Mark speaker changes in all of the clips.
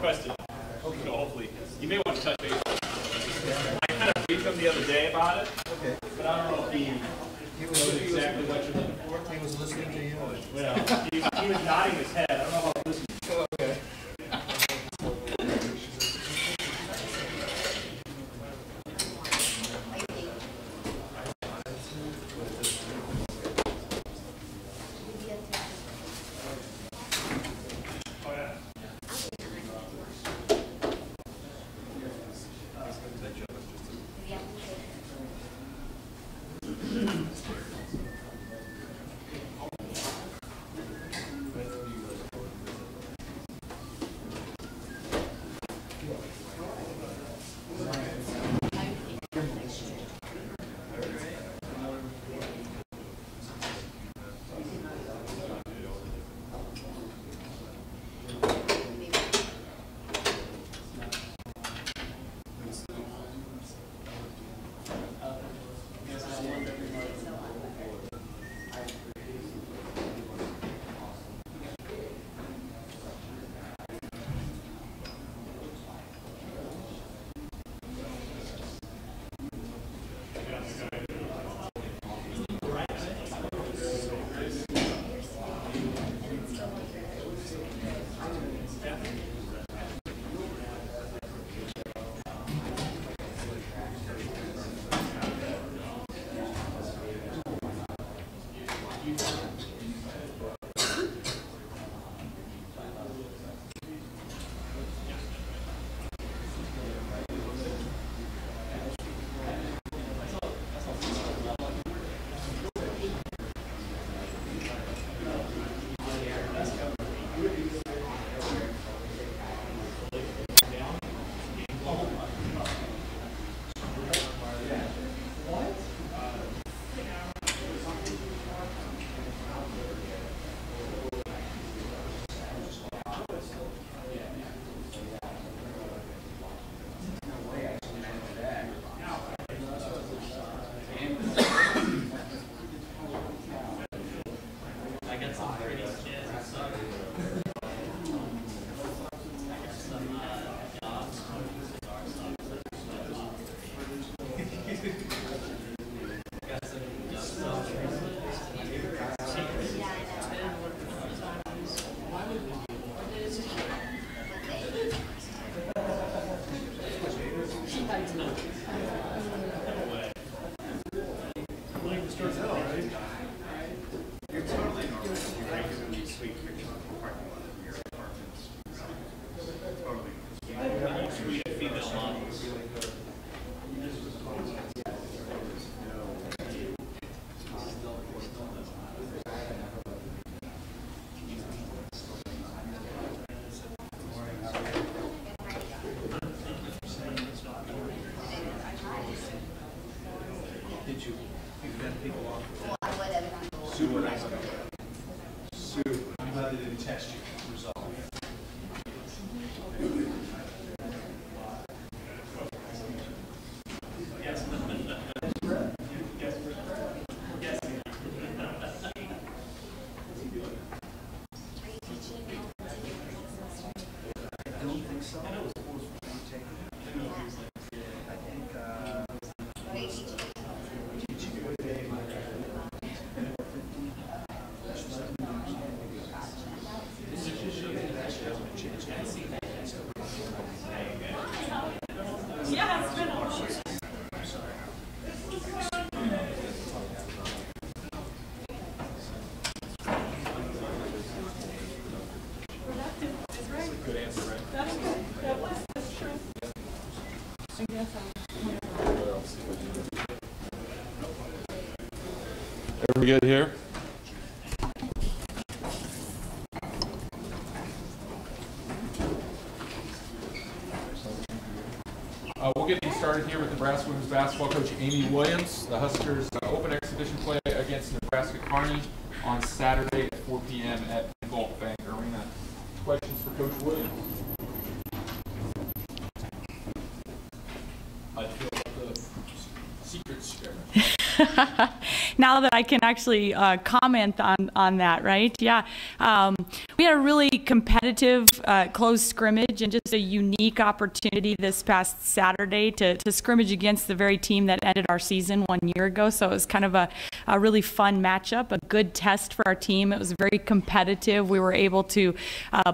Speaker 1: requested. Okay. So hopefully, you may want to touch base. I kind of briefed him the other day about it. Okay. But I don't know if he knows exactly what you're looking for.
Speaker 2: He was listening to you.
Speaker 1: Well, he was nodding his head. I don't know how to listen.
Speaker 2: Okay.
Speaker 3: Are we good here? We'll get things started here with Nebraska women's basketball coach Amy Williams. The Huskers open exhibition play against Nebraska Kearney on Saturday at 4 p.m. at Gulf Bank Arena. Questions for Coach Williams? I feel like the secret script.
Speaker 2: Now that I can actually comment on that, right? Yeah. We had a really competitive close scrimmage and just a unique opportunity this past Saturday to scrimmage against the very team that ended our season 1 year ago. So it was kind of a really fun matchup, a good test for our team. It was very competitive. We were able to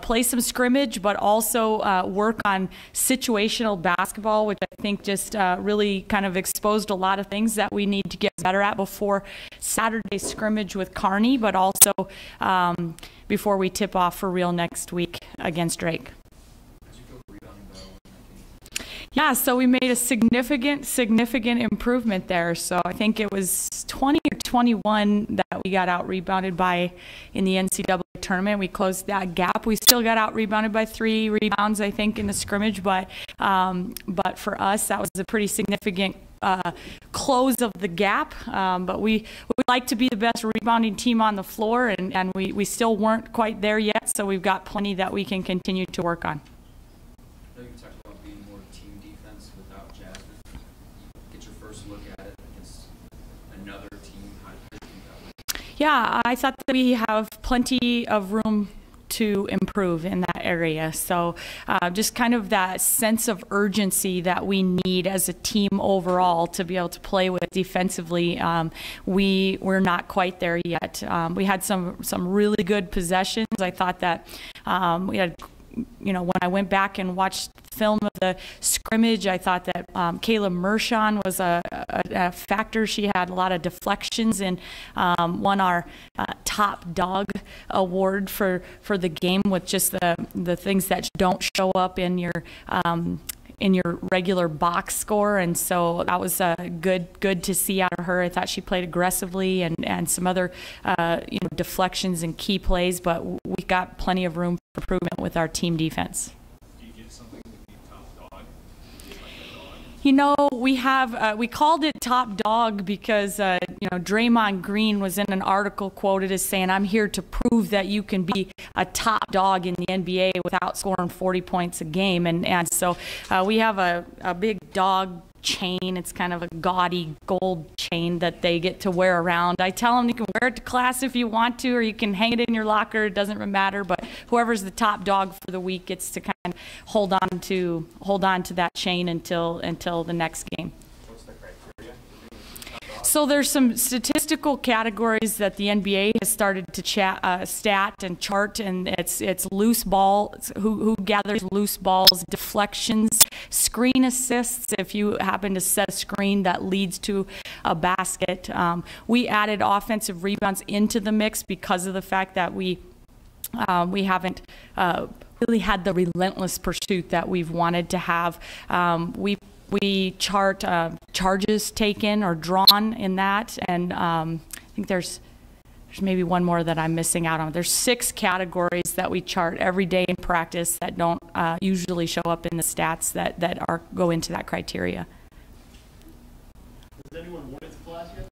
Speaker 2: play some scrimmage, but also work on situational basketball, which I think just really kind of exposed a lot of things that we need to get better at before Saturday's scrimmage with Kearney, but also before we tip off for real next week against Drake. Yeah, so we made a significant improvement there. So I think it was 20 or 21 that we got out rebounded by in the NCAA tournament. We closed that gap. We still got out rebounded by 3 rebounds, I think, in the scrimmage. But for us, that was a pretty significant close of the gap. But we like to be the best rebounding team on the floor, and we still weren't quite there yet. So we've got plenty that we can continue to work on. Yeah, I thought that we have plenty of room to improve in that area. So just kind of that sense of urgency that we need as a team overall to be able to play with defensively, we're not quite there yet. We had some really good possessions. I thought that we had, when I went back and watched film of the scrimmage, I thought that Kayla Mershon was a factor. She had a lot of deflections and won our top dog award for the game with just the things that don't show up in your regular box score, and so that was good to see out of her. I thought she played aggressively and some other deflections and key plays, but we got plenty of room for improvement with our team defense.
Speaker 1: Do you get something with the top dog?
Speaker 2: We have we called it top dog because Draymond Green was in an article quoted as saying, "I'm here to prove that you can be a top dog in the NBA without scoring 40 points a game," and so we have a big dog chain. It's kind of a gaudy gold chain that they get to wear around. I tell them you can wear it to class if you want to, or you can hang it in your locker. It doesn't matter. But whoever's the top dog for the week gets to kind of hold on to that chain until the next game.
Speaker 1: What's the criteria?
Speaker 2: So there's some statistical categories that the NBA has started to stat and chart, and it's loose ball, who gathers loose balls, deflections, screen assists, if you happen to set a screen that leads to a basket. We added offensive rebounds into the mix because of the fact that we haven't really had the relentless pursuit that we've wanted to have. We chart charges taken or drawn in that, and I think there's maybe one more that I'm missing out on. There's 6 categories that we chart every day in practice that don't usually show up in the stats that go into that criteria.
Speaker 1: Has anyone worn it to class yet?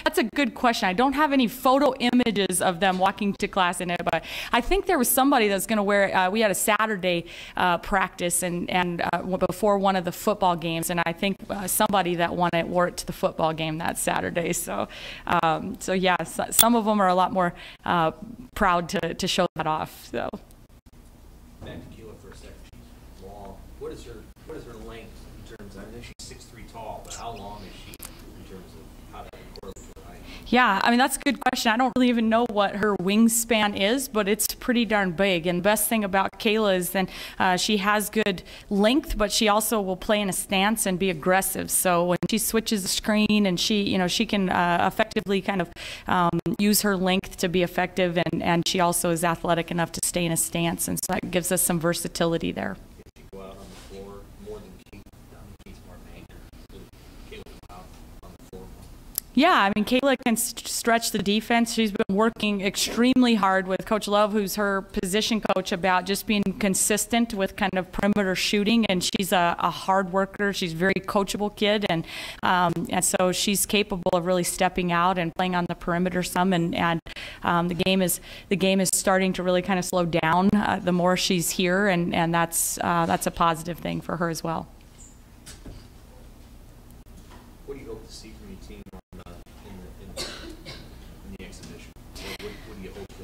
Speaker 2: That's a good question. I don't have any photo images of them walking to class in it, but I think there was somebody that's going to wear it. We had a Saturday practice and before one of the football games, and I think somebody that wore it to the football game that Saturday. So yeah, some of them are a lot more proud to show that off. So.
Speaker 4: Back to Keela for a second. She's long. What is her length in terms? I know she's 6'3" tall, but how long is she in terms of how that correlates with height?
Speaker 2: Yeah, I mean, that's a good question. I don't really even know what her wingspan is, but it's pretty darn big. And the best thing about Kayla is then she has good length, but she also will play in a stance and be aggressive. So when she switches the screen and she can effectively kind of use her length to be effective, and she also is athletic enough to stay in a stance, and so that gives us some versatility there.
Speaker 4: Can she go out on the floor more than Keith? Keith's more man. Kayla out on the floor more.
Speaker 2: Yeah, I mean, Kayla can stretch the defense. She's been working extremely hard with Coach Love, who's her position coach, about just being consistent with kind of perimeter shooting. And she's a hard worker. She's a very coachable kid, and so she's capable of really stepping out and playing on the perimeter some. And the game is starting to really kind of slow down the more she's here, and that's a positive thing for her as well.
Speaker 4: What do you hope to see community team on, in the exhibition? What do you hope to?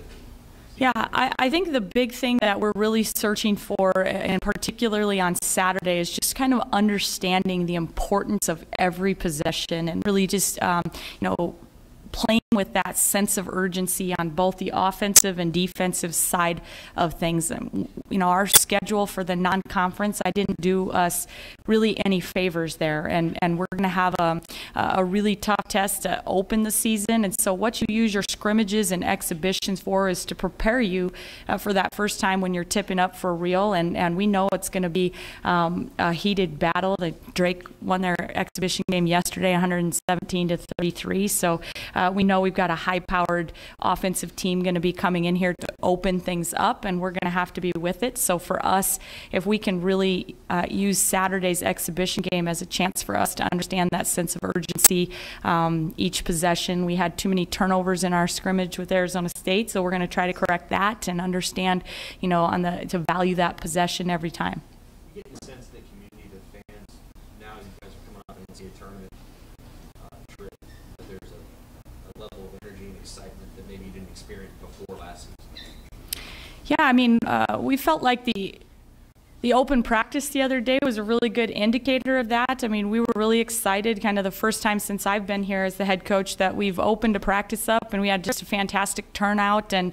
Speaker 2: Yeah, I think the big thing that we're really searching for, and particularly on Saturday, is just kind of understanding the importance of every possession and really just, playing with that sense of urgency on both the offensive and defensive side of things. Our schedule for the non-conference, I didn't do us really any favors there, and we're going to have a really tough test to open the season. And so what you use your scrimmages and exhibitions for is to prepare you for that first time when you're tipping up for real, and we know it's going to be a heated battle. Drake won their exhibition game yesterday, 117-33, so we know we've got a high-powered offensive team going to be coming in here to open things up, and we're going to have to be with it. So for us, if we can really use Saturday's exhibition game as a chance for us to understand that sense of urgency, each possession, we had too many turnovers in our scrimmage with Arizona State, so we're going to try to correct that and understand, to value that possession every time.
Speaker 4: You get the sense that community, the fans, now you guys are coming up and see a tournament trip, that there's a level of energy and excitement that maybe you didn't experience before last season?
Speaker 2: Yeah, we felt like the open practice the other day was a really good indicator of that. We were really excited, kind of the first time since I've been here as the head coach, that we've opened a practice up, and we had just a fantastic turnout, and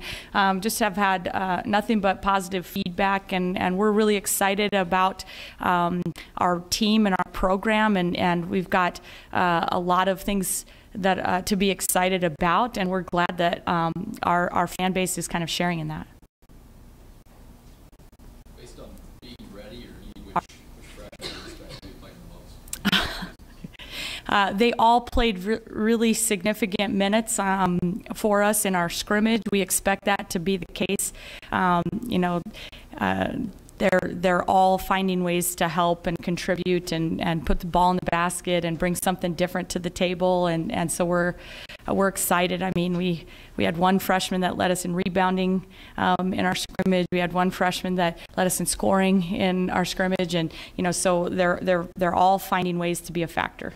Speaker 2: just have had nothing but positive feedback, and we're really excited about our team and our program, and we've got a lot of things that to be excited about, and we're glad that our fan base is kind of sharing in that.
Speaker 5: Based on being ready, or which freshmen especially playing the most?
Speaker 2: They all played really significant minutes for us in our scrimmage. We expect that to be the case. They're all finding ways to help and contribute and put the ball in the basket and bring something different to the table, and so we're excited. We had one freshman that led us in rebounding in our scrimmage. We had one freshman that led us in scoring in our scrimmage, and so they're all finding ways to be a factor.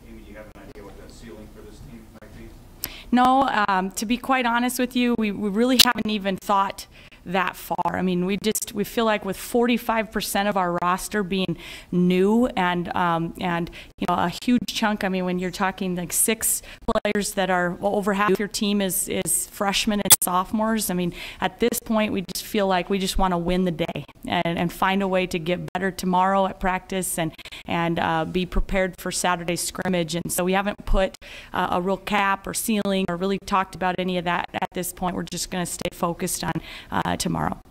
Speaker 1: Amy, do you have an idea what the ceiling for this team might be?
Speaker 2: No, to be quite honest with you, we really haven't even thought that far. We feel like with 45% of our roster being new, and a huge chunk. When you're talking like 6 players that are over half your team is freshmen and sophomores. At this point, we just feel like we just want to win the day and find a way to get better tomorrow at practice and be prepared for Saturday's scrimmage. And so we haven't put a real cap or ceiling or really talked about any of that at this point. We're just going to stay focused on tomorrow.
Speaker 6: Talk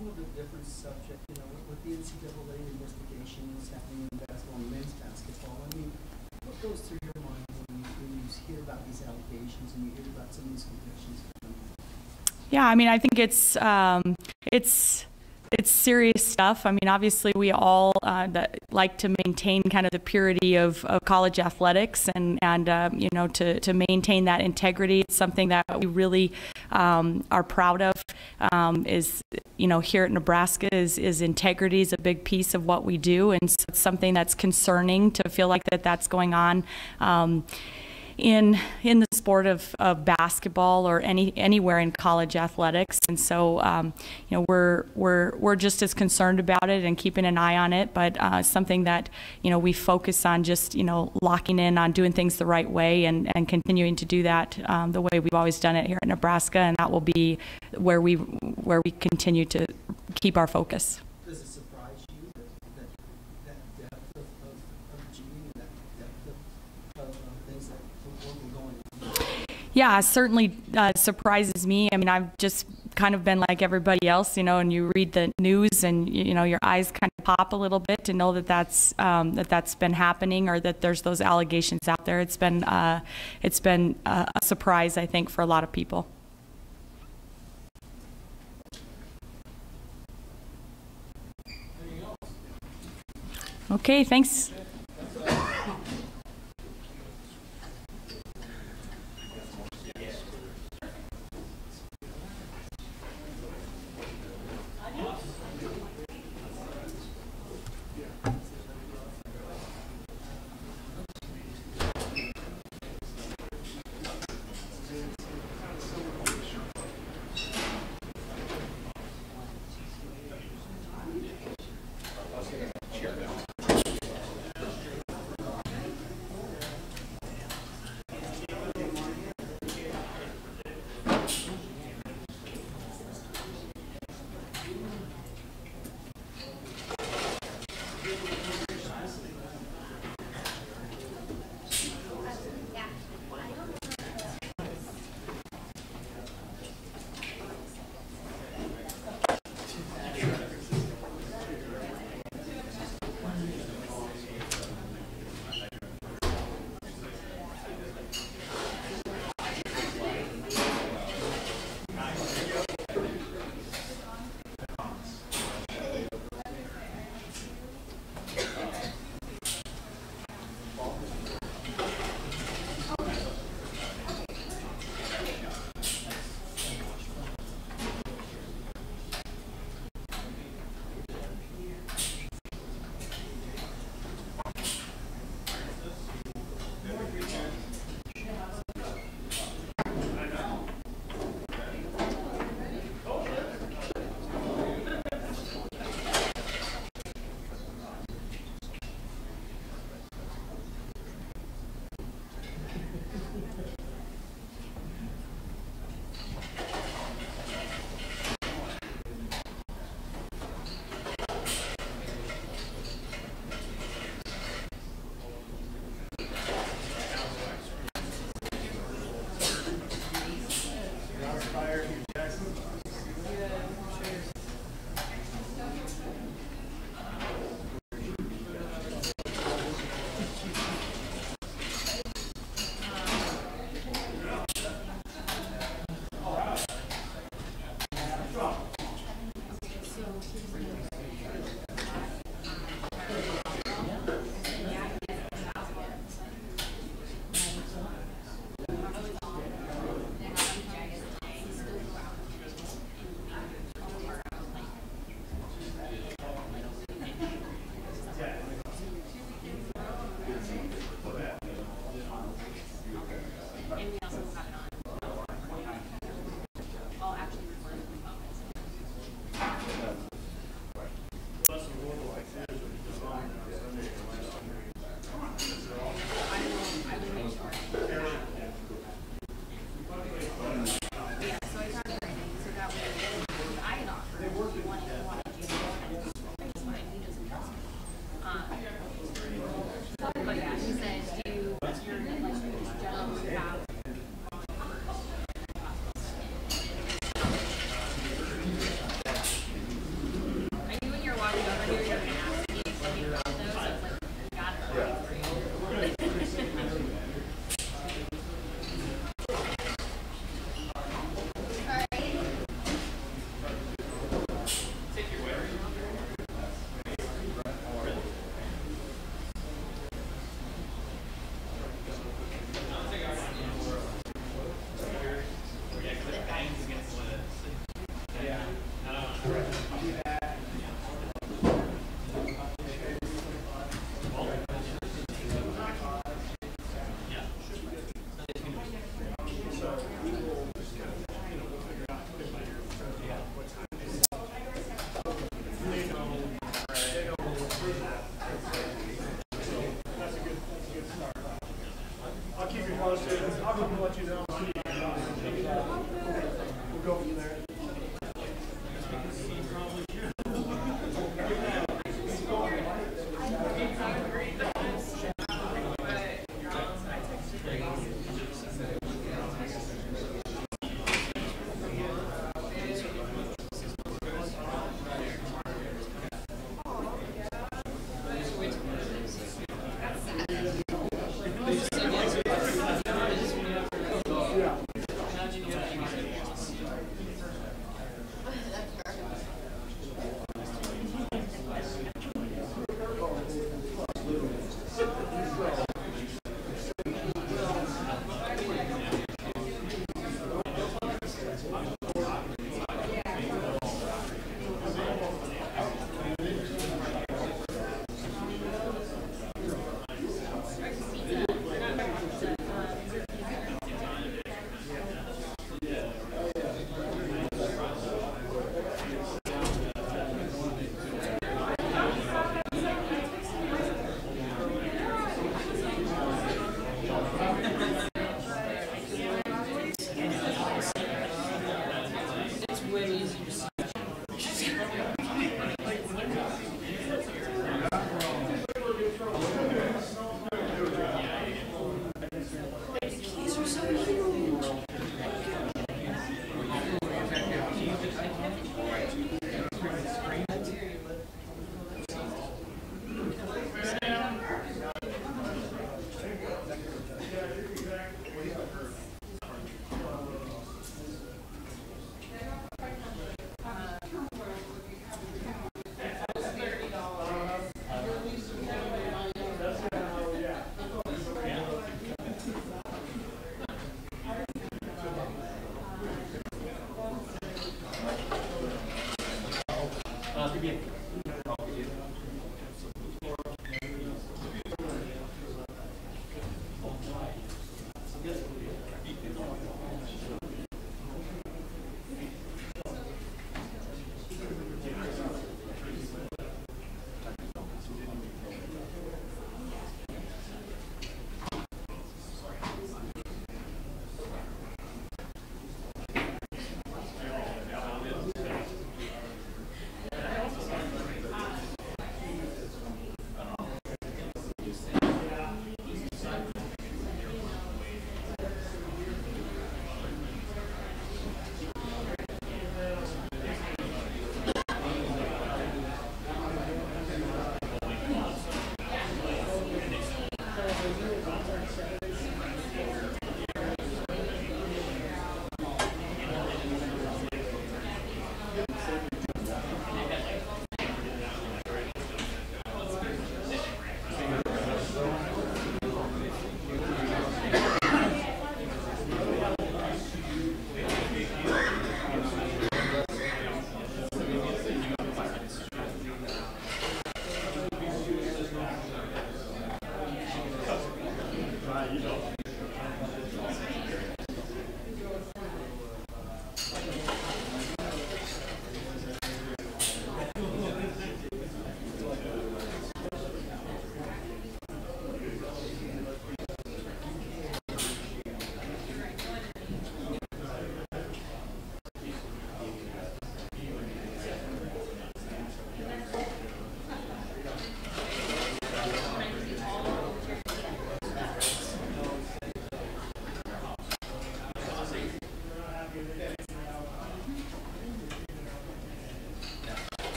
Speaker 6: a little bit different subject, with the NCAA investigations happening in basketball and men's basketball. What goes through your mind when you hear about these allegations and you hear about some of these convictions?
Speaker 2: Yeah, I think it's serious stuff. Obviously we all that like to maintain kind of the purity of college athletics, and to maintain that integrity. It's something that we really are proud of. Is here at Nebraska is integrity is a big piece of what we do, and so it's something that's concerning to feel like that's going on. In the sport of basketball or anywhere in college athletics, and so we're just as concerned about it and keeping an eye on it, but something that we focus on just locking in on doing things the right way and continuing to do that the way we've always done it here at Nebraska, and that will be where we continue to keep our focus.
Speaker 6: Does it surprise you that depth of cheating, that depth of things that were going on?
Speaker 2: Yeah, it certainly surprises me. I've just kind of been like everybody else, and you read the news and your eyes kind of pop a little bit to know that's been happening, or that there's those allegations out there. It's been a surprise, I think, for a lot of people. Okay, thanks.
Speaker 7: But yeah, he said, do you, like, gentlemen have I knew when you were walking over here, you were going to ask me if you got those. I was like, got it right for you.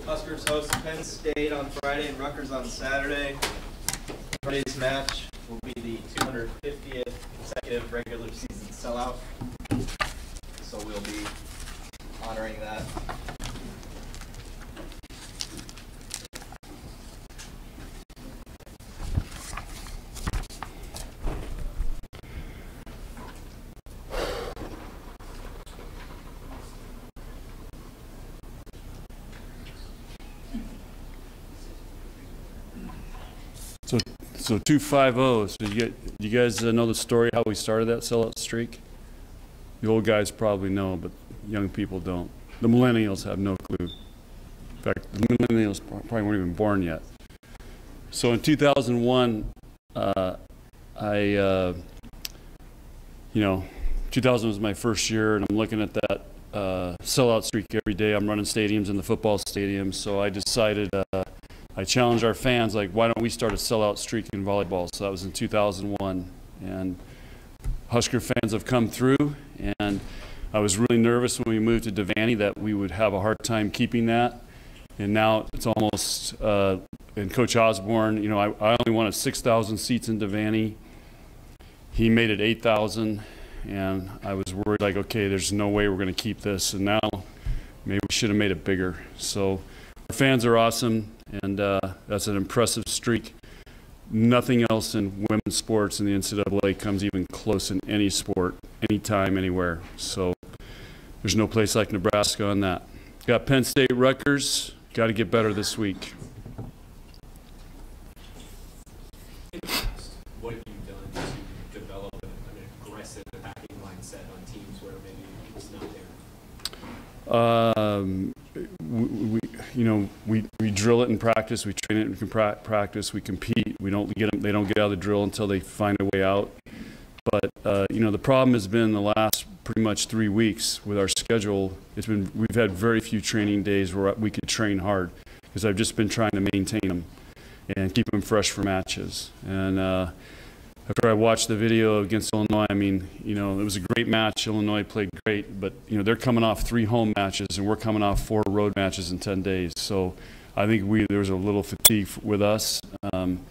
Speaker 8: Huskers host Penn State on Friday and Rutgers on Saturday. Friday's match will be the 250th consecutive regular season sellout. So we'll be honoring that.
Speaker 9: So 250. So you guys know the story how we started that sellout streak? The old guys probably know, but young people don't. The millennials have no clue. In fact, the millennials probably weren't even born yet. So in 2001, 2000 was my first year, and I'm looking at that sellout streak every day. I'm running stadiums in the football stadium, so I decided. I challenged our fans, like, why don't we start a sellout streak in volleyball? So that was in 2001. And Husker fans have come through, and I was really nervous when we moved to Devaney that we would have a hard time keeping that. And now it's almost, and Coach Osborne, you know, I only wanted 6,000 seats in Devaney. He made it 8,000, and I was worried, like, okay, there's no way we're going to keep this. And now maybe we should have made it bigger. So our fans are awesome. And that's an impressive streak. Nothing else in women's sports in the NCAA comes even close in any sport, anytime, anywhere. So there's no place like Nebraska on that. Got Penn State, Rutgers. Got to get better this week.
Speaker 4: What have you done to develop an aggressive attacking mindset on teams where maybe it's not there? We drill it in practice. We train it in practice. We compete. We don't get them. They don't get out of the drill until they find a way out. But the problem has been the last pretty much 3 weeks with our schedule. We've had very few training days where we could train hard because I've just been trying to maintain them and keep them fresh for matches. And after I watched the video against Illinois, I mean, it was a great match. Illinois played great, but they're coming off 3 home matches, and we're coming off 4 road matches in 10 days. So I think there was a little fatigue with us, and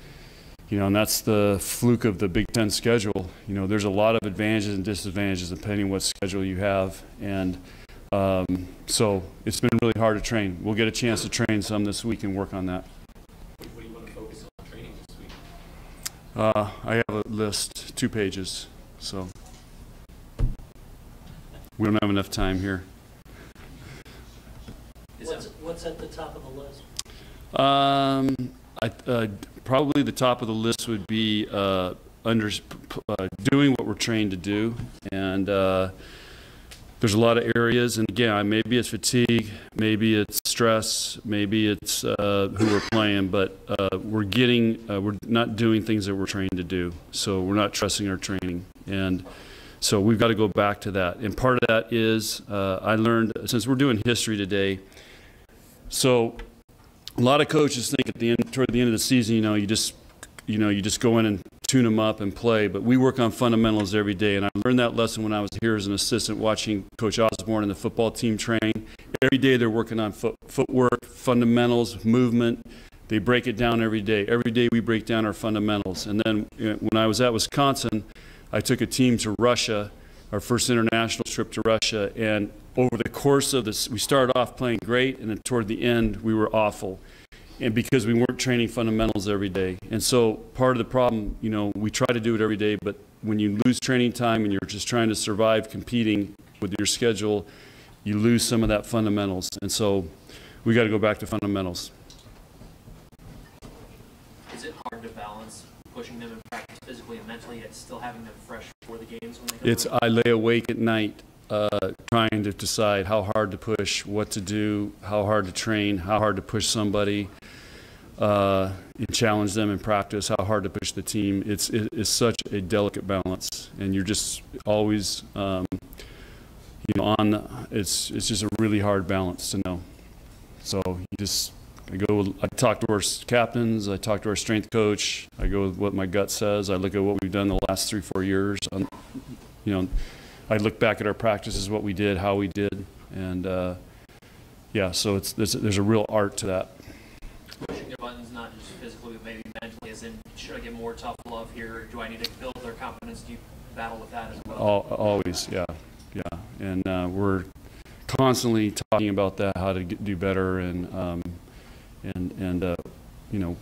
Speaker 4: that's the fluke of the Big Ten schedule. There's a lot of advantages and disadvantages depending on what schedule you have, and so it's been really hard to train. We'll get a chance to train some this week and work on that. What do you want to focus on training this week?
Speaker 9: I have a list, 2 pages, so we don't have enough time here.
Speaker 6: What's at the top of the list?
Speaker 9: Probably the top of the list would be doing what we're trained to do, and there's a lot of areas, and again, maybe it's fatigue, maybe it's stress, maybe it's who we're playing, but we're not doing things that we're trained to do, so we're not trusting our training, and so we've got to go back to that. And part of that is I learned, since we're doing history today, so a lot of coaches think toward the end of the season, you just go in and tune them up and play, but we work on fundamentals every day, and I learned that lesson when I was here as an assistant watching Coach Osborne and the football team train. Every day they're working on footwork, fundamentals, movement. They break it down every day. Every day we break down our fundamentals. And then when I was at Wisconsin, I took a team to Russia, our first international trip to Russia, and over the course of this, we started off playing great, and then toward the end, we were awful. And because we weren't training fundamentals every day. And so part of the problem, you know, we try to do it every day, but when you lose training time and you're just trying to survive competing with your schedule, you lose some of that fundamentals. And so we got to go back to fundamentals.
Speaker 4: Is it hard to balance pushing them in practice physically and mentally, yet still having them fresh for the games when they come
Speaker 9: I lay awake at night trying to decide how hard to push, what to do, how hard to train, how hard to push somebody, and challenge them in practice, how hard to push the team. It's such a delicate balance, and you're just always, you know, it's just a really hard balance to know. So I talk to our captains, I talk to our strength coach, I go with what my gut says, I look at what we've done the last 3-4 years. You know, I look back at our practices, what we did, how we did, and yeah, so there's a real art to that.
Speaker 4: pushing their buttons, not just physically, but maybe mentally, as in, should I get more tough love here? Do I need to build their confidence? Do you battle with that as well?
Speaker 9: Always, yeah. And we're constantly talking about that, how to do better, and you know,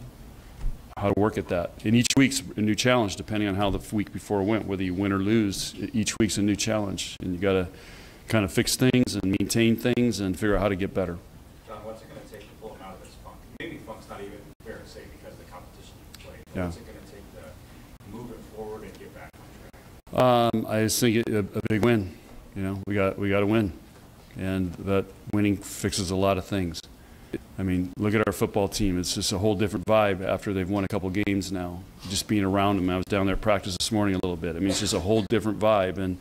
Speaker 9: how to work at that. And each week's a new challenge, depending on how the week before went, whether you win or lose. Each week's a new challenge, and you got to kind of fix things and maintain things and figure out how to get better.
Speaker 1: John, what's it going to take to pull them out of this funk? Maybe funk's not even fair to say because of the competition you play.
Speaker 9: Yeah.
Speaker 1: What's it going to take to move it forward and get back on track?
Speaker 9: I just think a big win. You know, we got to win, and that winning fixes a lot of things. I mean, look at our football team. It's just a whole different vibe after they've won a couple games now. Just being around them. I was down there at practice this morning a little bit. I mean, it's just a whole different vibe, and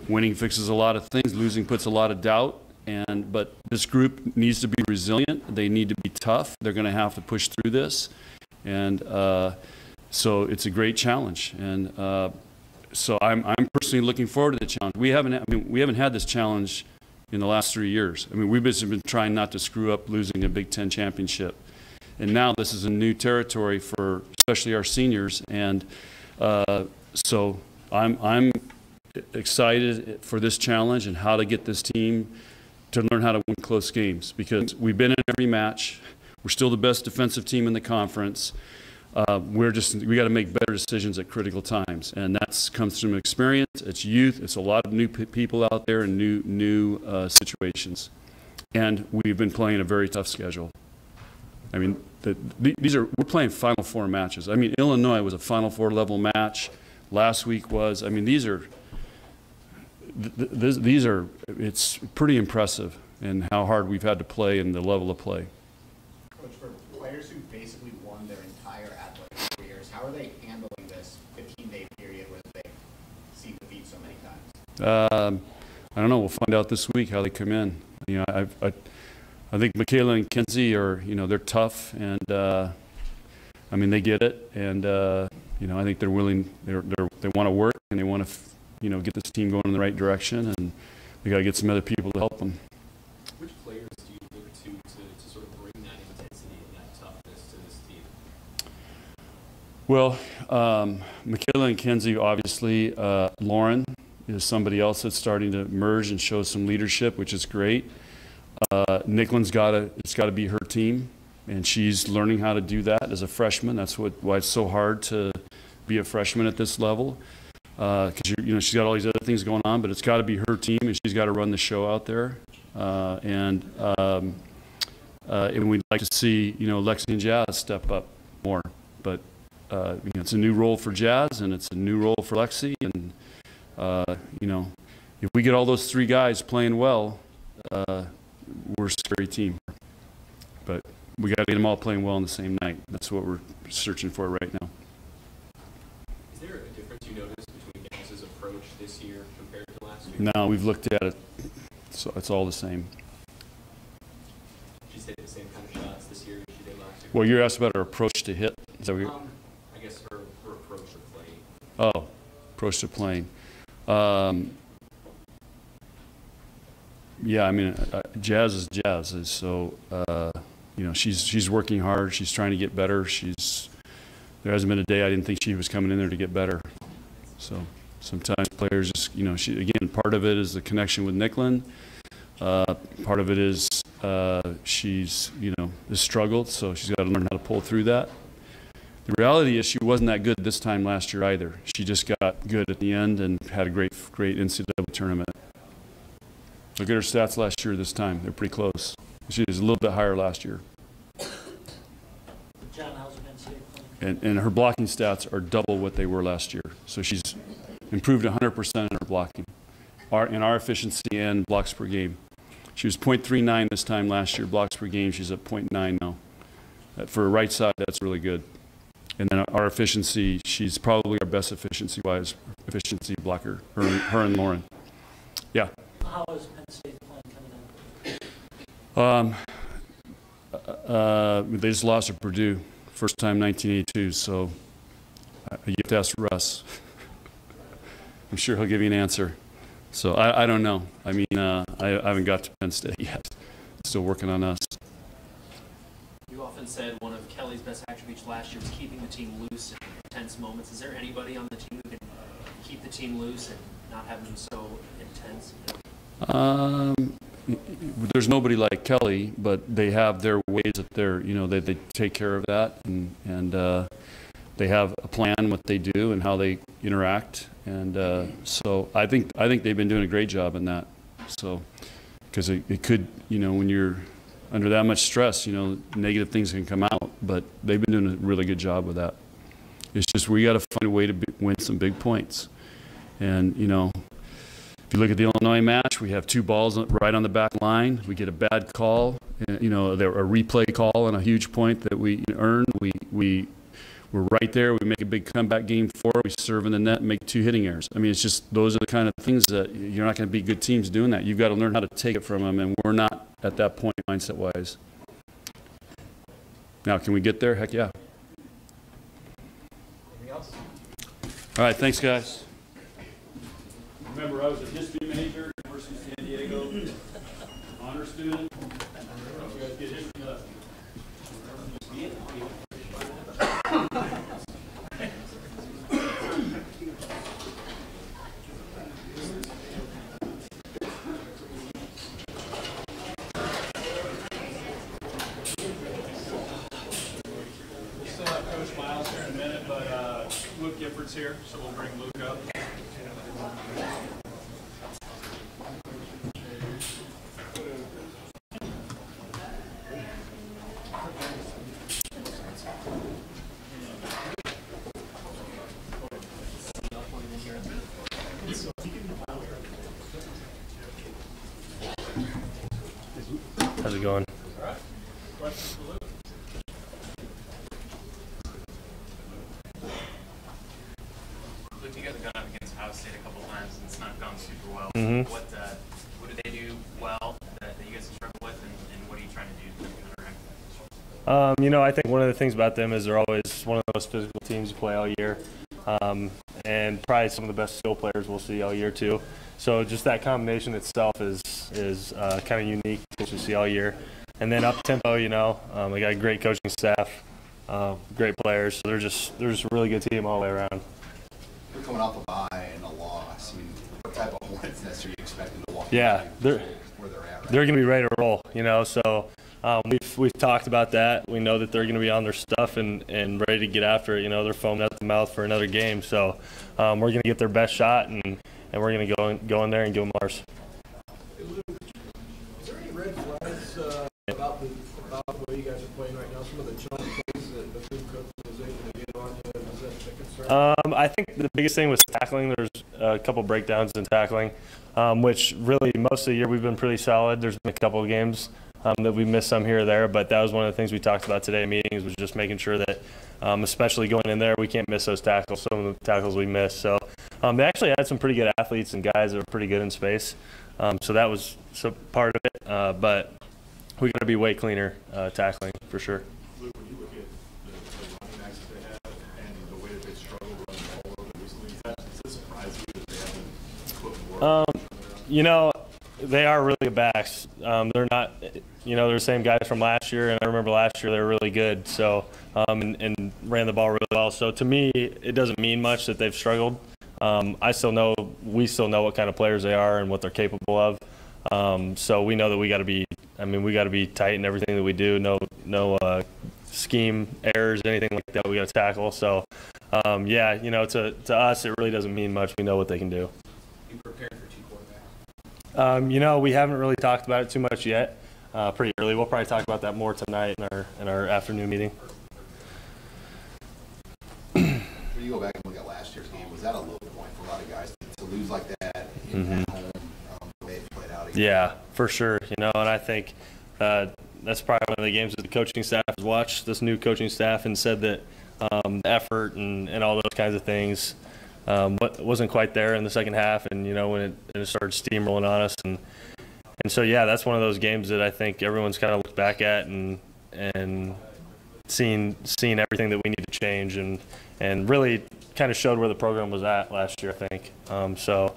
Speaker 9: winning fixes a lot of things. Losing puts a lot of doubt. But this group needs to be resilient. They need to be tough. They're going to have to push through this, and so it's a great challenge. And so I'm personally looking forward to the challenge. We haven't had this challenge in the last 3 years. I mean, we've just been trying not to screw up losing a Big Ten championship, and now this is a new territory for especially our seniors. And so I'm excited for this challenge and how to get this team to learn how to win close games, because we've been in every match. We're still the best defensive team in the conference. We got to make better decisions at critical times, and that comes from experience. It's youth. It's a lot of new people out there and new situations, and we've been playing a very tough schedule. I mean, we're playing Final Four matches. I mean, Illinois was a Final Four level match. Last week was. I mean, these are. It's pretty impressive in how hard we've had to play and the level of play.
Speaker 10: Coach, for players who basically won their entire athletic careers, how are they handling this 15-day period where they see defeat so many times?
Speaker 9: I don't know. We'll find out this week how they come in. You know, I think Michaela and Kenzie are, you know, they're tough, and I mean, they get it, and you know, I think they're willing. They want to work, and they want to, you know, get this team going in the right direction, and we got to get some other people to help them.
Speaker 5: Which players do you look to sort of bring that intensity and that toughness to this team?
Speaker 9: Well, Michaela and Kenzie, obviously. Lauren is somebody else that's starting to emerge and show some leadership, which is great. Nicklin's it's got to be her team, and she's learning how to do that as a freshman. That's why it's so hard to be a freshman at this level. Because you know, she's got all these other things going on, but it's got to be her team, and she's got to run the show out there. And we'd like to see, you know, Lexi and Jazz step up more. But you know, it's a new role for Jazz, and it's a new role for Lexi. And you know, if we get all those three guys playing well, we're a scary team. But we got to get them all playing well on the same night. That's what we're searching for right now.
Speaker 5: Is there a difference you notice between Jazz's approach this year compared to last year?
Speaker 9: No, we've looked at it, so it's all the same.
Speaker 5: She's hitting the same kind of shots this year as she did last year?
Speaker 9: Well, you're asked about her approach to hit. Is that what you're...
Speaker 5: I guess her approach to playing.
Speaker 9: Oh, approach to playing. Yeah, I mean, Jazz is Jazz, so you know, she's working hard. She's trying to get better. There hasn't been a day I didn't think she was coming in there to get better. So sometimes players just, you know, again, part of it is the connection with Nicklin. Part of it is she's, has struggled, so she's got to learn how to pull through that. The reality is she wasn't that good this time last year either. She just got good at the end and had a great NCAA tournament. Look at her stats last year this time. They're pretty close. She was a little bit higher last year.
Speaker 6: John, how's Penn State?
Speaker 9: And her blocking stats are double what they were last year. So she's improved 100% in her blocking, in our efficiency and blocks per game. She was .39 this time last year. Blocks per game, she's at .9 now. For a right side, that's really good. And then our efficiency, she's probably our best efficiency-wise efficiency blocker, her and Lauren. Yeah.
Speaker 6: How is Penn State playing coming
Speaker 9: up? They just lost to Purdue, first time 1982, so you have to ask Russ. I'm sure he'll give you an answer. So I don't know. I mean, I haven't got to Penn State yet. Still working on us.
Speaker 11: You often said one of Kelly's best attributes last year was keeping the team loose in intense moments. Is there anybody on the team who can keep the team loose and not have them so intense?
Speaker 9: There's nobody like Kelly, but they have their ways that they take care of that, and they have a plan what they do and how they interact, and so I think they've been doing a great job in that. So because it could, when you're under that much stress, negative things can come out, but they've been doing a really good job with that. It's just we got to find a way to win some big points, and if you look at the Illinois match, we have 2 balls right on the back line. We get a bad call, a replay call on a huge point that we earn. We're right there. We make a big comeback game 4. We serve in the net and make 2 hitting errors. I mean, it's just those are the kind of things that you're not going to be good teams doing that. You've got to learn how to take it from them, and we're not at that point mindset-wise. Now, can we get there? Heck yeah.
Speaker 8: Anything else?
Speaker 9: All right, thanks, guys.
Speaker 1: Remember, I was a history major at the University of San Diego, honor student. You guys get history lessons. We still have Coach Miles here in a minute, but Luke Gifford's here, so we'll bring Luke up.
Speaker 12: How's it going?
Speaker 1: All right. Questions for Luke?
Speaker 13: Luke, you guys have gone up against Ohio State a couple times and it's not gone super well.
Speaker 12: Mm-hmm.
Speaker 13: What do they do well that you guys struggle with, and what are you trying to do to counteract that?
Speaker 12: I think one of the things about them is they're always one of the most physical teams to play all year, and probably some of the best skill players we'll see all year too. So just that combination itself is kind of unique to see all year. And then up tempo, they got a great coaching staff, great players. So they're just a really good team all the way around.
Speaker 10: They're coming off a bye and a loss. I mean, what type of hornet's nest are you expecting to walk
Speaker 12: Yeah,
Speaker 10: into where they're at? Right?
Speaker 12: They're going to be ready to roll. So we've talked about that. We know that they're going to be on their stuff and ready to get after it. They're foaming at the mouth for another game. So we're going to get their best shot and we're going to go in there and give them ours.
Speaker 14: Is there any red flags about the way you guys are playing right now? Some of the jump plays that the food coach was able to get on you. Is that a concern?
Speaker 12: I think the biggest thing was tackling. There's a couple breakdowns in tackling, which really most of the year we've been pretty solid. There's been a couple of games that we missed some here or there, but that was one of the things we talked about today in meetings, was just making sure that, especially going in there, we can't miss those tackles, some of the tackles we missed. So they actually had some pretty good athletes and guys that were pretty good in space. So that was part of it, but we got to be way cleaner tackling for sure.
Speaker 15: Luke, when you look at the running backs that they have and the way that they struggle running the ball over recently, does that surprise you that they haven't put more?
Speaker 12: They are really good backs. They're not, they're the same guys from last year, and I remember last year they were really good. So and ran the ball really well. So to me, it doesn't mean much that they've struggled. We still know what kind of players they are and what they're capable of. So we know that we got to be tight in everything that we do. No scheme errors, anything like that we got to tackle. So yeah, to us it really doesn't mean much. We know what they can do.
Speaker 5: You prepared for two quarterbacks?
Speaker 12: We haven't really talked about it too much yet. Pretty early. We'll probably talk about that more tonight in our afternoon meeting.
Speaker 16: When you go back and look at last year's game, was that a low point for a lot of guys to lose like that at home, the way it played out again?
Speaker 12: Yeah, for sure. And I think that's probably one of the games that the coaching staff has watched, this new coaching staff, and said that the effort and all those kinds of things wasn't quite there in the second half, and when it started steamrolling on us, and so yeah, that's one of those games that I think everyone's kind of looked back at and seen everything that we need to change, and really kind of showed where the program was at last year, I think. So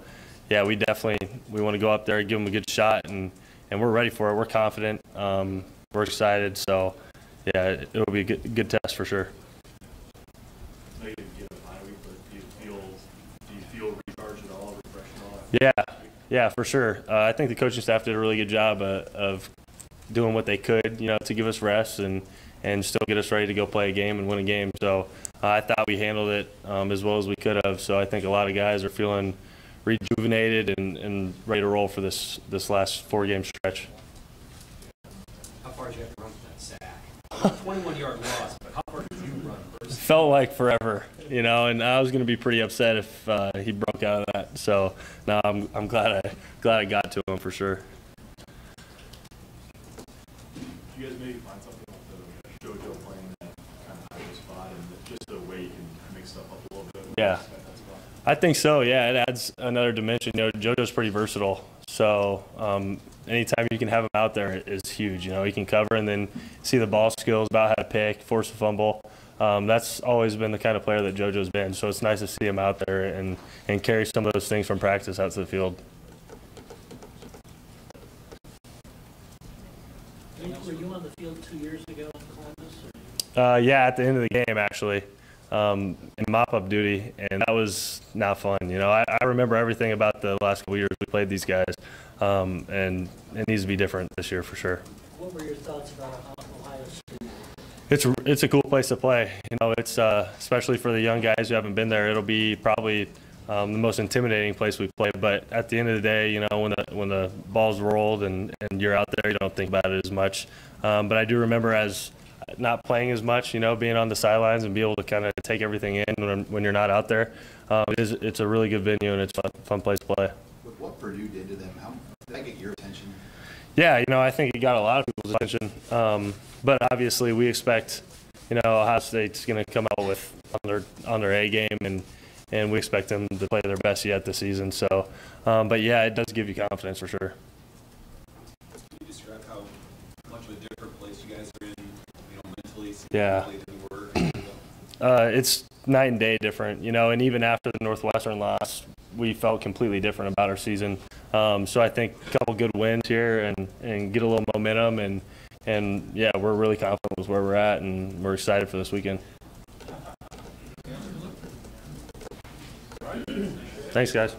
Speaker 12: yeah, we want to go up there and give them a good shot, and we're ready for it. We're confident. We're excited. So yeah, it'll be a good test for sure.
Speaker 15: Do you feel recharged at all, refreshed at all?
Speaker 12: Yeah, for sure. I think the coaching staff did a really good job of doing what they could, to give us rest and still get us ready to go play a game and win a game. So I thought we handled it as well as we could have. So I think a lot of guys are feeling rejuvenated and ready to roll for this last 4-game stretch.
Speaker 4: How far did you have to run for that sack? 21-yard loss, but how far did you run
Speaker 12: It felt like forever, and I was going to be pretty upset if he broke out of that. So no, I'm glad I got to him for sure.
Speaker 15: You guys maybe find something like the JoJo playing that kind of high spot and just the way you can mix stuff up a little bit?
Speaker 12: Yeah, I think so. Yeah, it adds another dimension. JoJo's pretty versatile, so anytime you can have him out there is huge. He can cover and then see the ball skills about how to pick, force a fumble. That's always been the kind of player that JoJo's been. So it's nice to see him out there and carry some of those things from practice out to the field.
Speaker 6: Were you on the field 2 years ago in Columbus?
Speaker 12: Yeah, at the end of the game, actually, in mop-up duty, and that was not fun. I remember everything about the last couple years we played these guys, and it needs to be different this year for sure.
Speaker 6: What were your thoughts about Ohio State?
Speaker 12: It's a cool place to play. It's especially for the young guys who haven't been there. It'll be probably the most intimidating place we've played. But at the end of the day, when the ball's rolled and you're out there, you don't think about it as much. But I do remember as not playing as much, being on the sidelines and be able to kind of take everything in when you're not out there. It's a really good venue and it's a fun place to play.
Speaker 16: With what Purdue did to them, how did that get your attention?
Speaker 12: Yeah, I think it got a lot of people's attention. But obviously we expect, Ohio State's going to come out with on their A game, and we expect them to play their best yet this season. So, but yeah, it does give you confidence for sure.
Speaker 5: Can you describe how much of a different place you guys are in, mentally?
Speaker 12: Yeah. It's night and day different, and even after the Northwestern loss, we felt completely different about our season. So I think a couple good wins here and get a little momentum, and yeah, we're really confident with where we're at, and we're excited for this weekend. Thanks, guys.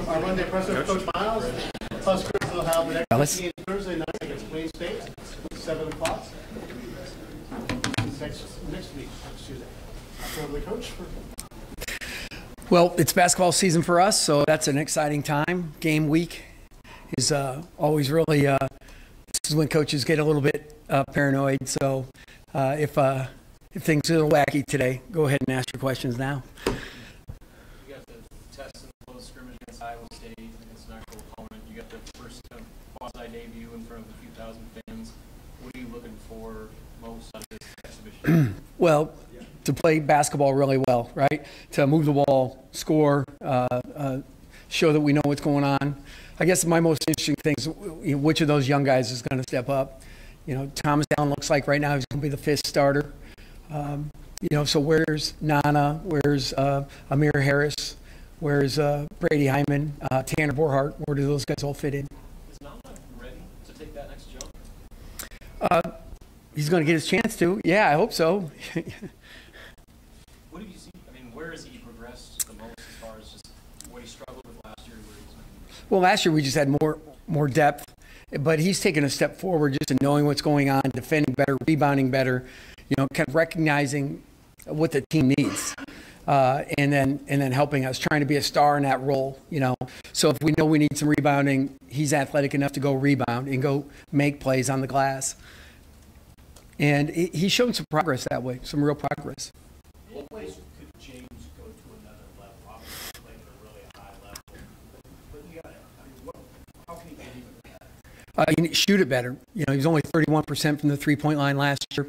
Speaker 17: Our Monday presser, Coach Miles. Huskers will have the next game Thursday night against Wayne State, 7 o'clock. Next week, Tuesday. Probably Coach.
Speaker 18: Well, it's basketball season for us, so that's an exciting time. Game week is always really, this is when coaches get a little bit paranoid. So if things are a little wacky today, go ahead and ask your questions now.
Speaker 11: You got the test and close scrimmage against Iowa State, against an actual opponent. You got the first quasi debut in front of a few thousand fans. What are you looking for most on this exhibition?
Speaker 18: Well, to play basketball really well, right? To move the ball, score, show that we know what's going on. I guess my most interesting thing is which of those young guys is going to step up. You know, Thomas Allen looks like right now he's going to be the 5th starter. You know, so where's Nana? Where's Amir Harris? Where's Brady Hyman? Tanner Borhart? Where do those guys all fit in?
Speaker 11: Is Nana ready to take that next jump?
Speaker 18: He's going to get his chance to. Yeah, I hope so.
Speaker 11: What have you seen? I mean, where has he progressed the most as far as just what he struggled with last year?
Speaker 18: Well, last year we just had more depth, but he's taken a step forward just in knowing what's going on, defending better, rebounding better, you know, kind of recognizing what the team needs, and then helping us, trying to be a star in that role, you know. So if we know we need some rebounding, he's athletic enough to go rebound and go make plays on the glass. And he's shown some progress that way, some real progress.
Speaker 17: What ways could James go to another level? Obviously, playing at a really high level. But you got how can he get even better?
Speaker 18: He needs to shoot it better. You know, he's only 31% from the three-point line last year.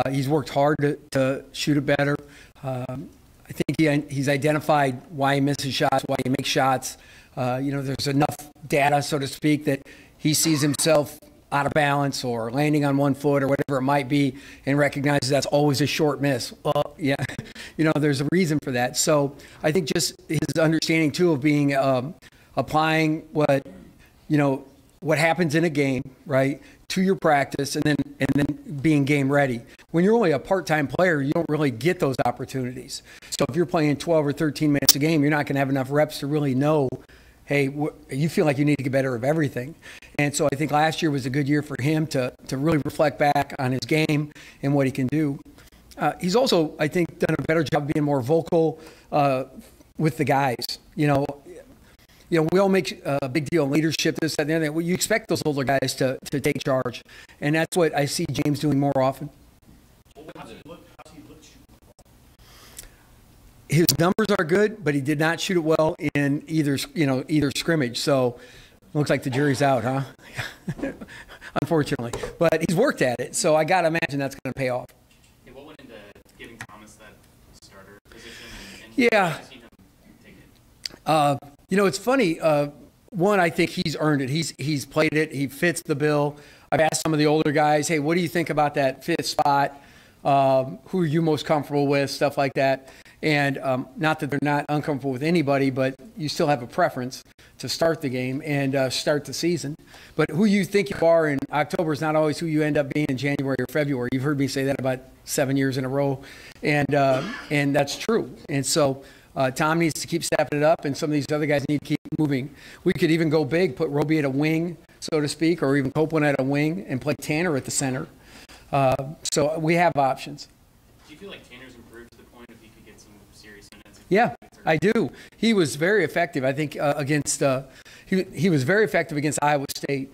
Speaker 18: He's worked hard to shoot it better. I think he's identified why he misses shots, why he makes shots. You know, there's enough data, so to speak, that he sees himself out of balance or landing on one foot or whatever it might be and recognizes that's always a short miss. Well, yeah, you know, there's a reason for that. So I think just his understanding, too, of being applying what, you know, what happens in a game, right, to your practice and then being game ready. When you're only a part-time player, you don't really get those opportunities. So if you're playing 12 or 13 minutes a game, you're not going to have enough reps to really know, hey, you feel like you need to get better of everything. And so I think last year was a good year for him to really reflect back on his game and what he can do. He's also, I think, done a better job being more vocal with the guys. You know, you know, we all make a big deal of leadership, this, that, and the other. Well, you expect those older guys to take charge. And that's what I see James doing more often.
Speaker 17: How's he look shooting?
Speaker 18: His numbers are good, but he did not shoot it well in either scrimmage. So looks like the jury's out, huh? Unfortunately. But he's worked at it, so I got to imagine that's going to pay off.
Speaker 13: Hey, what went into giving Thomas that starter position? And
Speaker 18: Yeah.
Speaker 13: how did you see him take it?
Speaker 18: You know, it's funny. One, I think he's earned it. He's played it. He fits the bill. I've asked some of the older guys, hey, what do you think about that fifth spot? Who are you most comfortable with? Stuff like that. And not that they're not uncomfortable with anybody, but you still have a preference to start the game and start the season. But who you think you are in October is not always who you end up being in January or February. You've heard me say that about 7 years in a row, and that's true. And so Tom needs to keep stepping it up, and some of these other guys need to keep moving. We could even go big, put Roby at a wing, so to speak, or even Copeland at a wing and play Tanner at the center. So we have options.
Speaker 13: Do you feel like Tanner's improved to the point if he could get some serious minutes?
Speaker 18: Yeah, I do. He was very effective, I think, against he was very effective against Iowa State.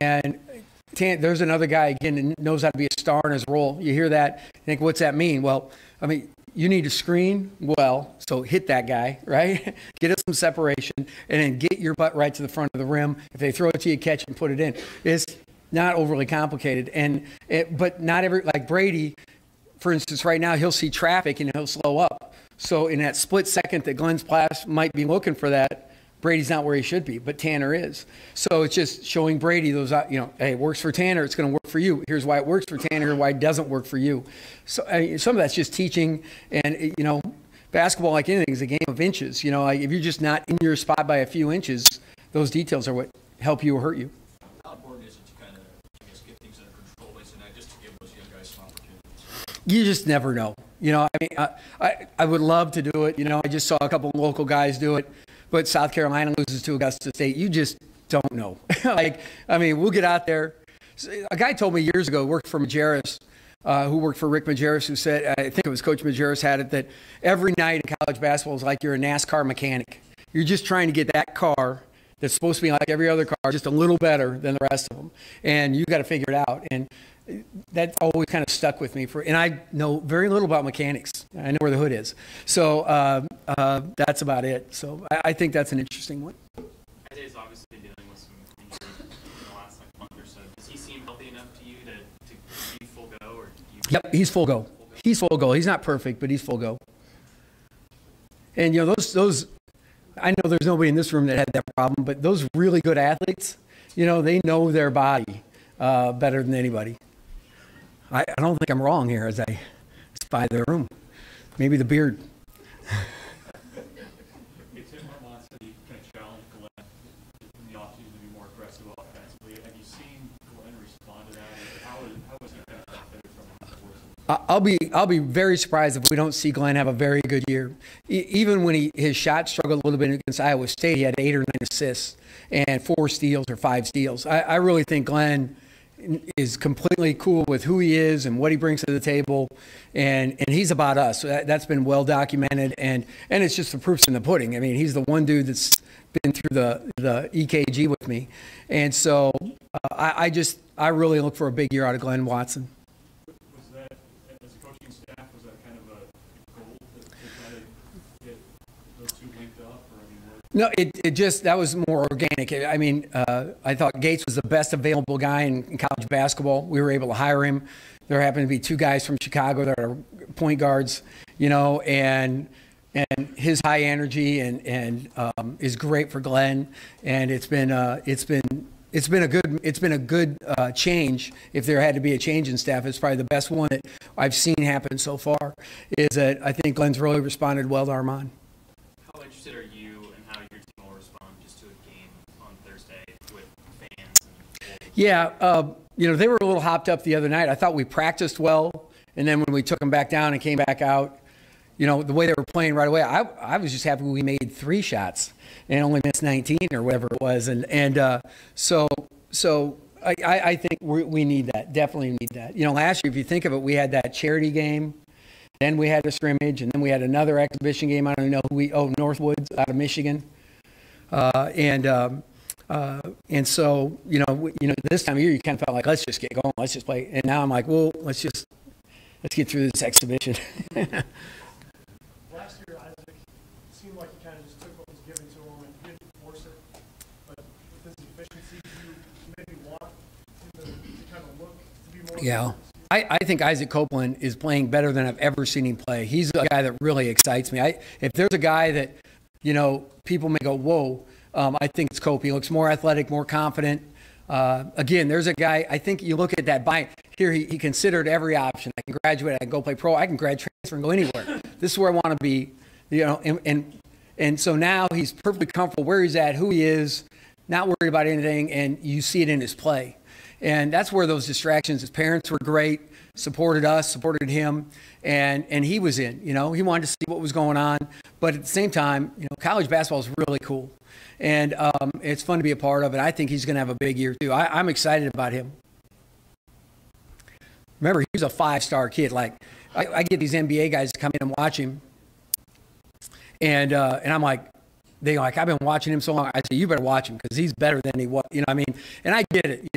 Speaker 18: And there's another guy, again, that knows how to be a star in his role. You hear that, you think, what's that mean? Well, I mean, you need to screen well, so hit that guy, right? Get us some separation, and then get your butt right to the front of the rim. If they throw it to you, catch it and put it in. It's not overly complicated. But not every, like Brady, for instance, right now, he'll see traffic and he'll slow up. So in that split second that Glenn's class might be looking for that, Brady's not where he should be, but Tanner is. So it's just showing Brady those, hey, it works for Tanner, it's going to work for you. Here's why it works for Tanner, why it doesn't work for you. So some of that's just teaching, and, basketball, like anything, is a game of inches. Like if you're just not in your spot by a few inches, those details are what help you or hurt you.
Speaker 17: How important is it to kind of, get things under control late tonight, just to give those young guys some opportunities?
Speaker 18: You just never know. I would love to do it. I just saw a couple of local guys do it. But South Carolina loses to Augusta State. You just don't know. We'll get out there. A guy told me years ago, worked for Majerus, who worked for Rick Majerus, who said, I think it was Coach Majerus had it, that every night in college basketball is like you're a NASCAR mechanic. You're just trying to get that car that's supposed to be like every other car, just a little better than the rest of them. And you got to figure it out. And that always kind of stuck with me. And I know very little about mechanics. I know where the hood is. So that's about it. So I think that's an interesting one.
Speaker 13: Isaiah's obviously been dealing with some injuries in the last month or so. Does he seem healthy enough to you to be full go? Or
Speaker 18: Yep, he's full go. He's full go. He's not perfect, but he's full go. And those I know there's nobody in this room that had that problem, but those really good athletes, they know their body better than anybody. I don't think I'm wrong here as I spy the room. Maybe the beard.
Speaker 15: It's him or Monson kind of challenge Glenn in the offseason to be more aggressive offensively. Have you seen Glenn respond to that? How is he kind of benefited from it?
Speaker 18: I'll be very surprised if we don't see Glenn have a very good year. Even when his shot struggled a little bit against Iowa State, he had 8 or 9 assists and 4 steals or 5 steals. I really think Glenn is completely cool with who he is and what he brings to the table, and he's about us. So that's been well documented, and it's just the proof's in the pudding. He's the one dude that's been through the EKG with me, and so I really look for a big year out of Glenn Watson.
Speaker 15: Was that, as a coaching staff, was that kind of a goal to try to get those two linked up?
Speaker 18: No, that was more organic. I thought Gates was the best available guy in college basketball. We were able to hire him. There happened to be 2 guys from Chicago that are point guards, and his high energy and is great for Glenn. And it's been a good change. If there had to be a change in staff, it's probably the best one that I've seen happen so far. Is that I think Glenn's really responded well to Armand.
Speaker 13: How interested are you in how your team will respond just to a game on Thursday with fans?
Speaker 18: Yeah, they were a little hopped up the other night. I thought we practiced well, and then when we took them back down and came back out, the way they were playing right away, I was just happy we made 3 shots and only missed 19 or whatever it was. So I think we need that, definitely need that. Last year, if you think of it, we had that charity game, then we had a scrimmage, and then we had another exhibition game. I don't know who Northwoods out of Michigan. And so, this time of year, you kind of felt like, let's just get going, let's just play. And now I'm like, well, let's get through this exhibition.
Speaker 19: Last year, Isaac seemed like he kind of just took what was given to him and didn't force it. But with this efficiency, you maybe want him to kind of look to be more.
Speaker 18: Yeah. I think Isaac Copeland is playing better than I've ever seen him play. He's a guy that really excites me. If there's a guy that, people may go, whoa, I think it's Cope. He looks more athletic, more confident. Again, there's a guy, I think you look at that here, he considered every option. I can graduate, I can go play pro, I can grad transfer and go anywhere. This is where I want to be, and so now he's perfectly comfortable where he's at, who he is, not worried about anything, and you see it in his play. And that's where those distractions, his parents were great, supported us, supported him, and he was in, he wanted to see what was going on. But at the same time, college basketball is really cool. And it's fun to be a part of it. I think he's going to have a big year too. I'm excited about him. Remember, he was a 5-star kid. Like, I get these NBA guys to come in and watch him. And I'm like, they're like, I've been watching him so long. I say, you better watch him because he's better than he was. I mean, and I get it.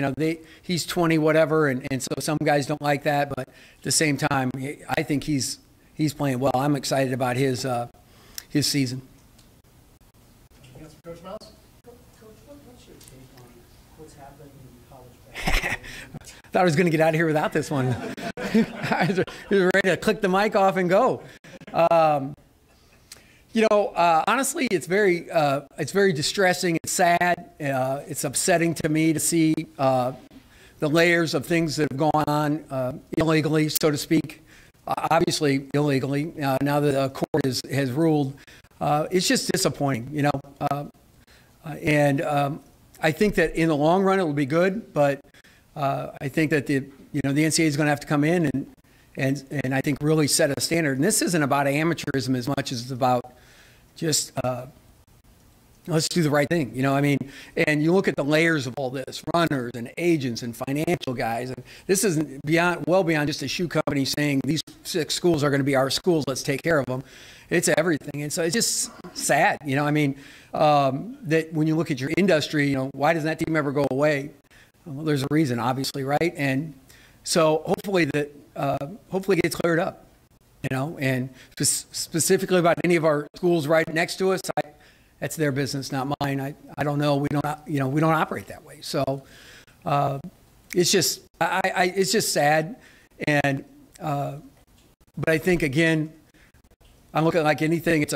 Speaker 18: He's 20, whatever, and so some guys don't like that. But at the same time, I think he's playing well. I'm excited about his season.
Speaker 19: Coach Mouse? Coach, what's your take on what's happening in college basketball?
Speaker 18: I thought I was going to get out of here without this one. I was ready to click the mic off and go. Honestly, it's very distressing. It's sad. It's upsetting to me to see the layers of things that have gone on illegally, so to speak. Obviously illegally. Now that the court has ruled, it's just disappointing. I think that in the long run it will be good, but I think that the NCAA is going to have to come in and I think really set a standard. And this isn't about amateurism as much as it's about just let's do the right thing. And you look at the layers of all this, runners and agents and financial guys, and this isn't well beyond just a shoe company saying these 6 schools are going to be our schools, let's take care of them. It's everything. And so it's just sad, that when you look at your industry, why doesn't that team ever go away? Well, there's a reason, obviously, right? And so hopefully it gets cleared up, and specifically about any of our schools right next to us, that's their business, not mine. I don't know. We don't operate that way. So it's just it's just sad, and but I think again, I'm looking at like anything.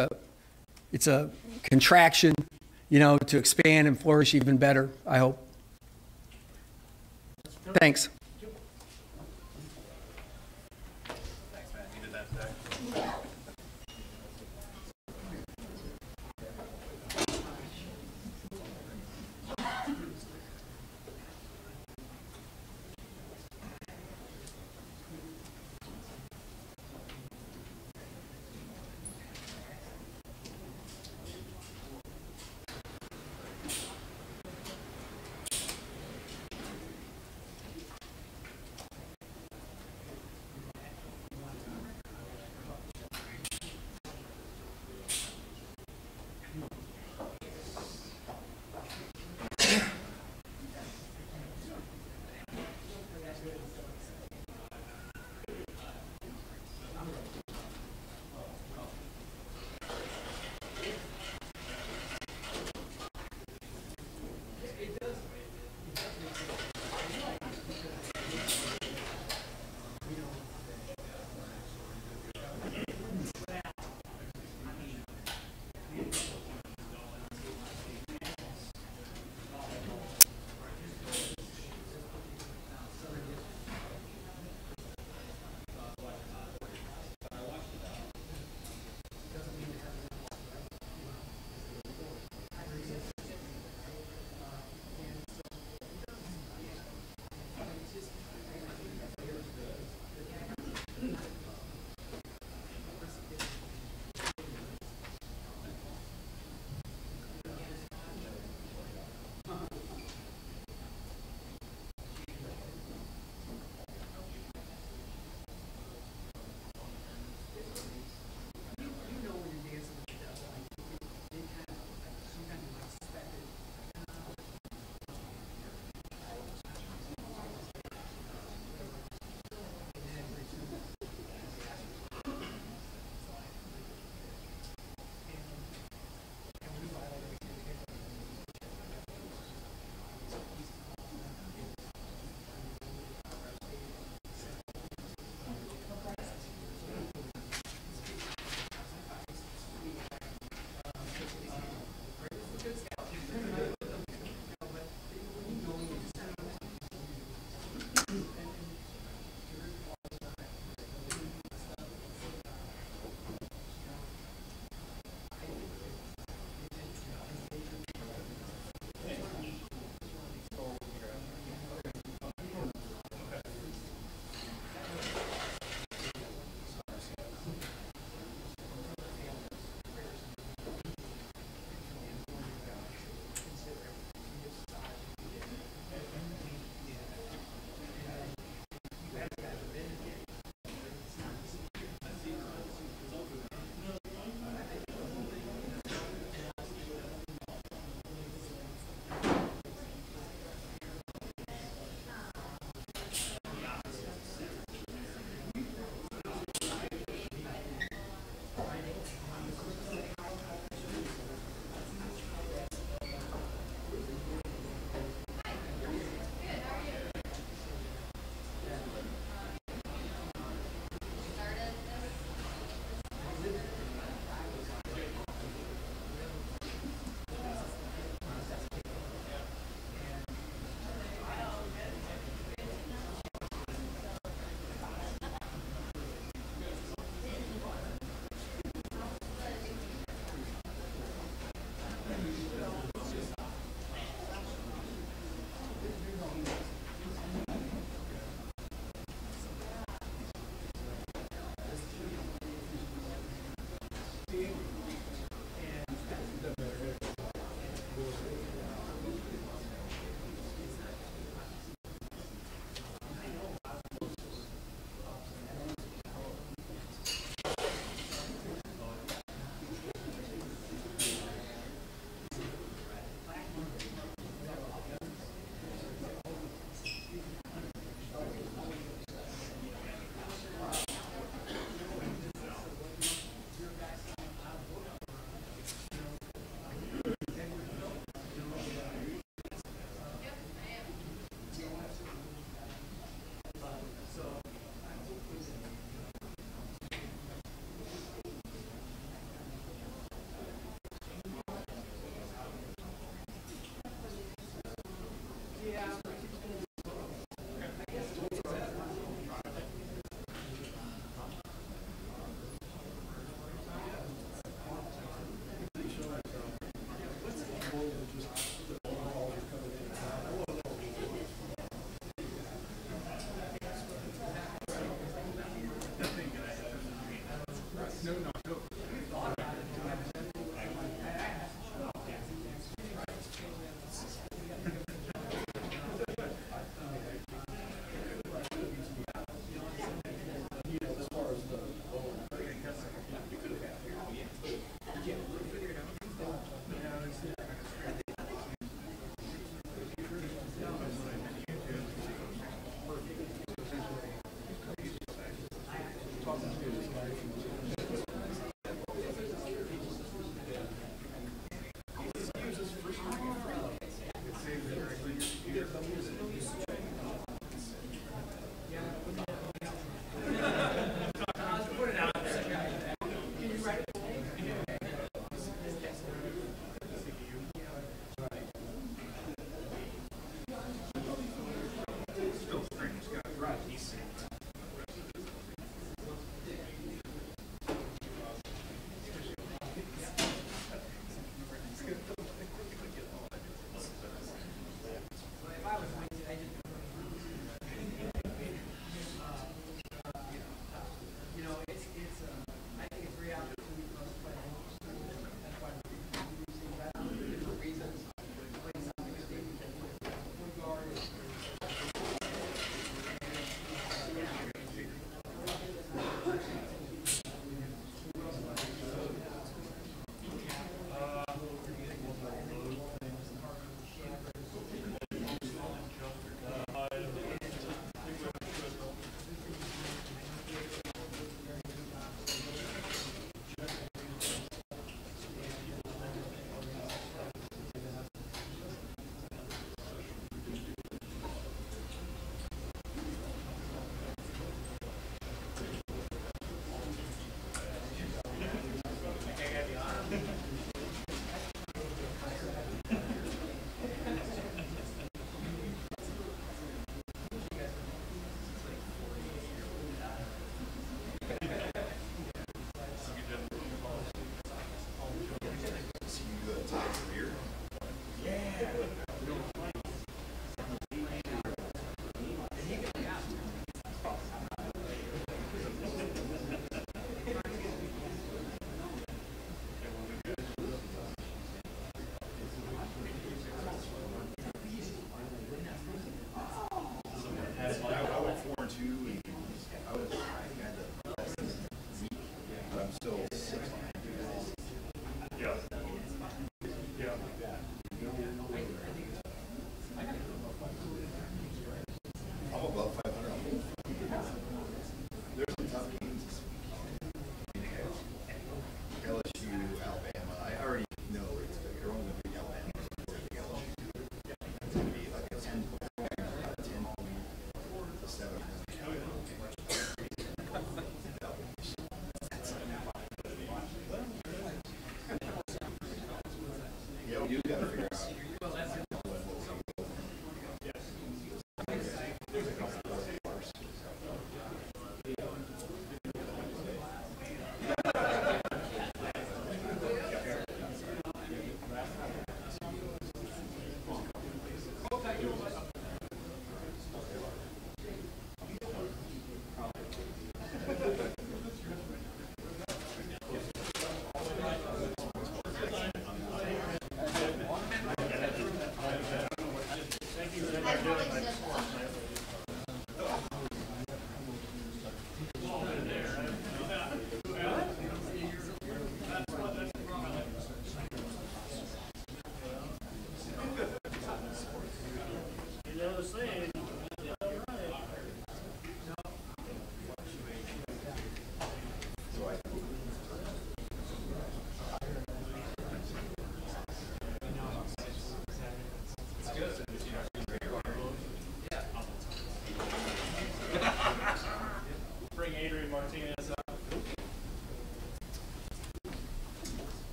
Speaker 18: It's a contraction, to expand and flourish even better. I hope. Thanks.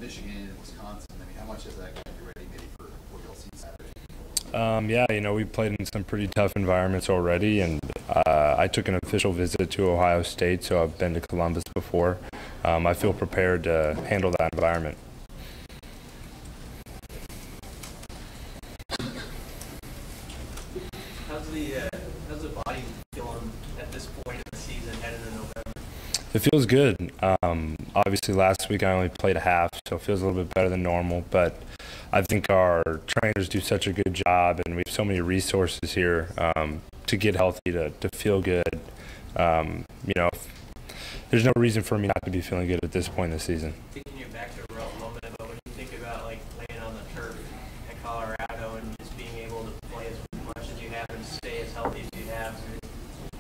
Speaker 16: Michigan and Wisconsin. I mean, how much has that gotten you ready maybe for what you'll see Saturday?
Speaker 12: Yeah, you know, we played in some pretty tough environments already, and I took an official visit to Ohio State, so I've been to Columbus before. I feel prepared to handle that environment.
Speaker 4: How's the body feeling at this point in the season heading into November?
Speaker 12: It feels good. Obviously, last week I only played a half, so it feels a little bit better than normal. But I think our trainers do such a good job, and we have so many resources here to get healthy, to feel good. You know, there's no reason for me not to be feeling good at this point in the season.
Speaker 11: Taking you back to a rough moment, but when you think about like playing on the turf at Colorado and just being able to play as much as you have and stay as healthy as you have,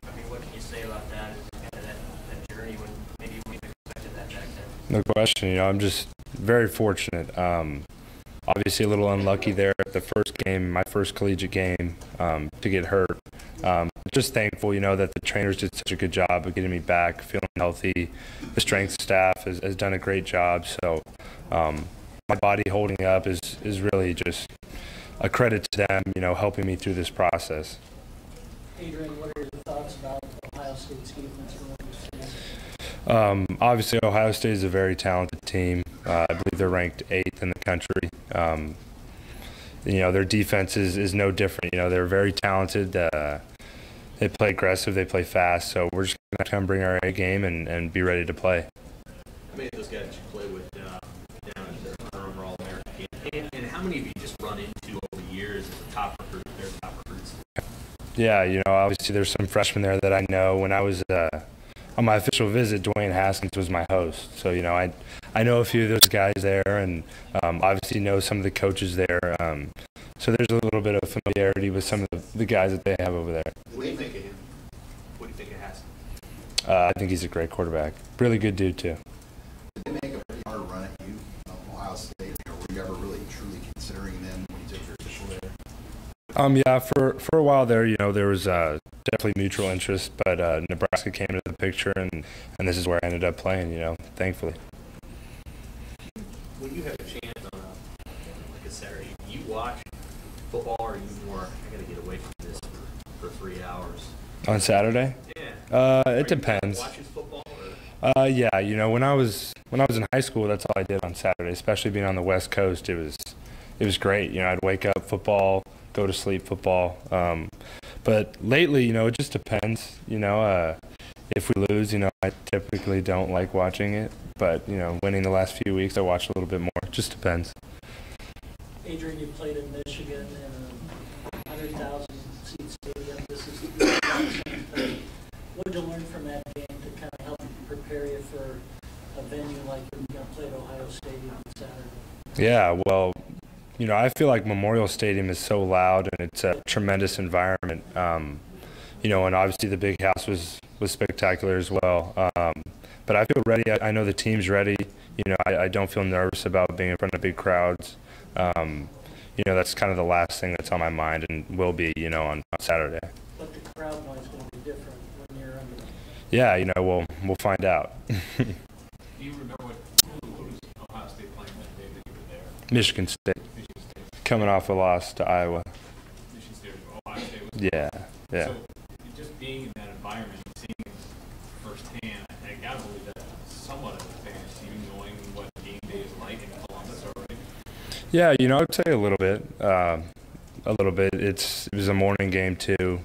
Speaker 11: I mean, what can you say about that? Kind of that journey when maybe we expected that back then.
Speaker 12: No question. I'm just very fortunate. Obviously a little unlucky there at the first game, my first collegiate game, to get hurt. Just thankful, that the trainers did such a good job of getting me back, feeling healthy. The strength staff has done a great job. So my body holding up is really just a credit to them, helping me through this process.
Speaker 6: Adrian, what are your thoughts about Ohio State's defense?
Speaker 12: Obviously, Ohio State is a very talented team. I believe they're ranked 8th in the country. Their defense is no different. They're very talented. They play aggressive. They play fast. So we're just going to come bring our A game and be ready to play.
Speaker 4: How many of those guys you play with down at the overall American game? And how many of you just run into over the years as a top recruit? They're top recruits.
Speaker 12: Yeah, obviously there's some freshmen there that I know. When I was on my official visit, Dwayne Haskins was my host. So, I know a few of those guys there and obviously know some of the coaches there. So there's a little bit of familiarity with some of the guys that they have over there.
Speaker 4: What do you think of him? What do you think of Haskins?
Speaker 12: I think he's a great quarterback. Really good dude, too.
Speaker 16: Did they make a pretty hard run at you, Ohio State? Or were you ever really truly considering them when you took your official there?
Speaker 12: Yeah, for a while there, there was definitely mutual interest, but Nebraska came into the picture, and this is where I ended up playing, thankfully.
Speaker 4: When you have a chance on like a Saturday, do you watch football, or are you more, I got to get away from this for 3 hours?
Speaker 12: On Saturday?
Speaker 4: Yeah.
Speaker 12: It depends.
Speaker 4: Watching football? Or?
Speaker 12: Yeah, when I was in high school, that's all I did on Saturday, especially being on the West Coast. It was great. I'd wake up, football, go to sleep, football. But lately, it just depends. If we lose, I typically don't like watching it. But, winning the last few weeks, I watch a little bit more. It just depends.
Speaker 6: Adrian, you played in Michigan in a 100,000-seat stadium. This is what did you learn from that game to kind of help prepare you for a venue like you're going to play at Ohio State on Saturday?
Speaker 12: Yeah, well, I feel like Memorial Stadium is so loud and it's a tremendous environment. And obviously the big house was spectacular as well. But I feel ready. I know the team's ready. I don't feel nervous about being in front of big crowds. That's kind of the last thing that's on my mind and will be, on Saturday.
Speaker 6: But the crowd noise is going to be different when you're under.
Speaker 12: Yeah, we'll find out.
Speaker 15: Do you remember who was Ohio State playing that day that you were there?
Speaker 12: Michigan State.
Speaker 15: Michigan State.
Speaker 12: Coming off a loss to Iowa.
Speaker 15: Michigan State, Ohio State was.
Speaker 12: Yeah.
Speaker 15: So just being in that environment, seeing it firsthand, I gotta believe that somewhat of a fan, even knowing what game day is like in Columbus already.
Speaker 12: Yeah, I would say a little bit. It was a morning game too.